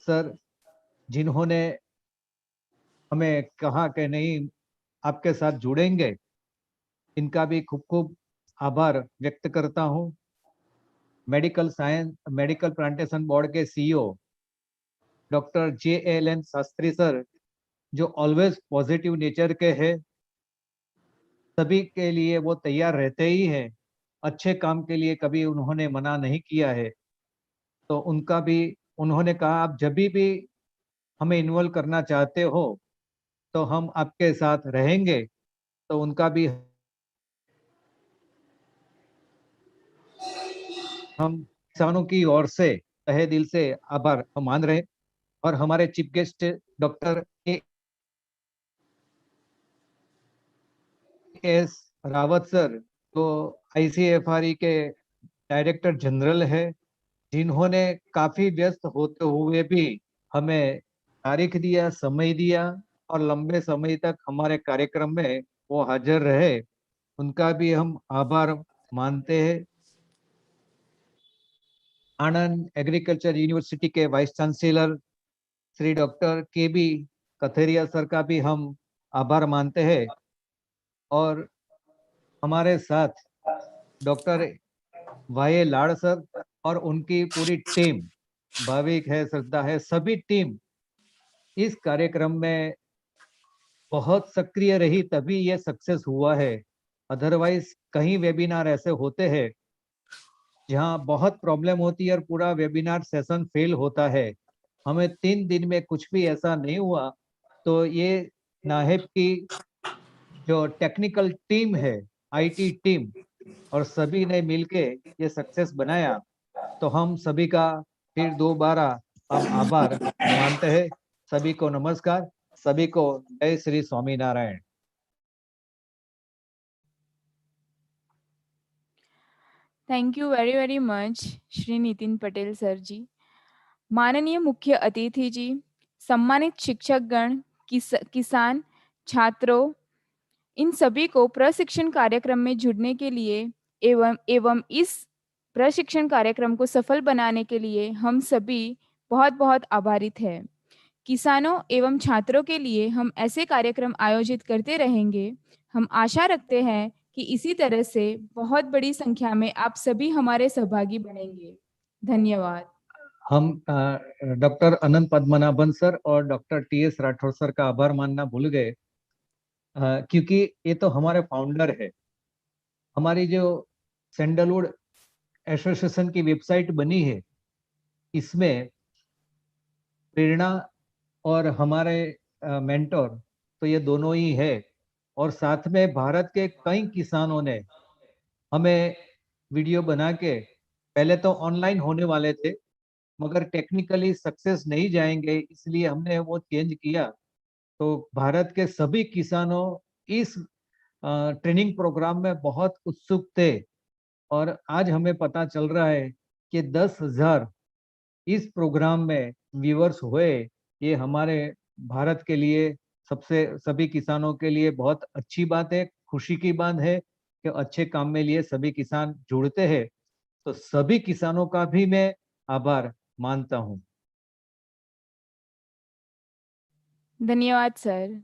सर, जिन्होंने हमें कहा कि नहीं आपके साथ जुड़ेंगे, इनका भी खूब खूब आभार व्यक्त करता हूँ। मेडिकल प्लांटेशन बोर्ड के CEO doctor JLN Shastri sir, जो ऑलवेज पॉजिटिव नेचर के हैं, सभी के लिए वो तैयार रहते ही हैं, अच्छे काम के लिए कभी उन्होंने मना नहीं किया है। तो उनका भी, उन्होंने कहा आप जब भी हमें इन्वॉल्व करना चाहते हो तो हम आपके साथ रहेंगे। तो उनका भी हम किसानों की ओर से तहे दिल से आभार मान रहे। और हमारे chief guest doctor AS Rawat sir, तो ICFRE के डायरेक्टर जनरल है, जिन्होंने काफी व्यस्त होते हुए भी हमें तारीख दिया, समय दिया और लंबे समय तक हमारे कार्यक्रम में वो हाजिर रहे, उनका भी हम आभार मानते हैं। आनंद एग्रीकल्चर यूनिवर्सिटी के vice chancellor Shri doctor KB Katheria sir का भी हम आभार मानते हैं। और हमारे साथ डॉक्टर YA लाड़ सर और उनकी पूरी टीम, भाविक है, श्रद्धा है, सभी टीम इस कार्यक्रम में बहुत सक्रिय रही, तभी ये सक्सेस हुआ है। अदरवाइज कई वेबिनार ऐसे होते हैं जहां बहुत प्रॉब्लम होती है और पूरा वेबिनार सेशन फेल होता है। हमें 3 दिन में कुछ भी ऐसा नहीं हुआ। तो ये नाहेब की जो टेक्निकल टीम है, IT टीम, और सभी ने मिलके ये सक्सेस बनाया। तो हम सभी का फिर दोबारा हम आभार मानते हैं। सभी को नमस्कार, सभी को जय Shri Swaminarayan. Thank you very much Shri Nitin Patel sir ji. माननीय मुख्य अतिथि जी, सम्मानित शिक्षकगण, किसान, छात्रों, इन सभी को प्रशिक्षण कार्यक्रम में जुड़ने के लिए एवं इस प्रशिक्षण कार्यक्रम को सफल बनाने के लिए हम सभी बहुत बहुत आभारित हैं। किसानों एवं छात्रों के लिए हम ऐसे कार्यक्रम आयोजित करते रहेंगे। हम आशा रखते हैं कि इसी तरह से बहुत बड़ी संख्या में आप सभी हमारे सहभागी बनेंगे। धन्यवाद। हम डॉक्टर अनंत पद्मनाभन सर और डॉक्टर TS राठौर सर का आभार मानना भूल गए, क्योंकि ये तो हमारे फाउंडर है। हमारी जो सैंडलवुड एसोसिएशन की वेबसाइट बनी है, इसमें प्रेरणा और हमारे मेंटोर तो ये दोनों ही है। और साथ में भारत के कई किसानों ने हमें वीडियो बना के, पहले तो ऑनलाइन होने वाले थे मगर टेक्निकली सक्सेस नहीं जाएंगे, इसलिए हमने वो चेंज किया। तो भारत के सभी किसानों इस ट्रेनिंग प्रोग्राम में बहुत उत्सुक थे और आज हमें पता चल रहा है कि 10,000 इस प्रोग्राम में व्यूअर्स हुए। ये हमारे भारत के लिए सभी किसानों के लिए बहुत अच्छी बात है, खुशी की बात है कि अच्छे काम में लिए सभी किसान जुड़ते हैं। तो सभी किसानों का भी मैं आभार मानता हूँ। धन्यवाद सर।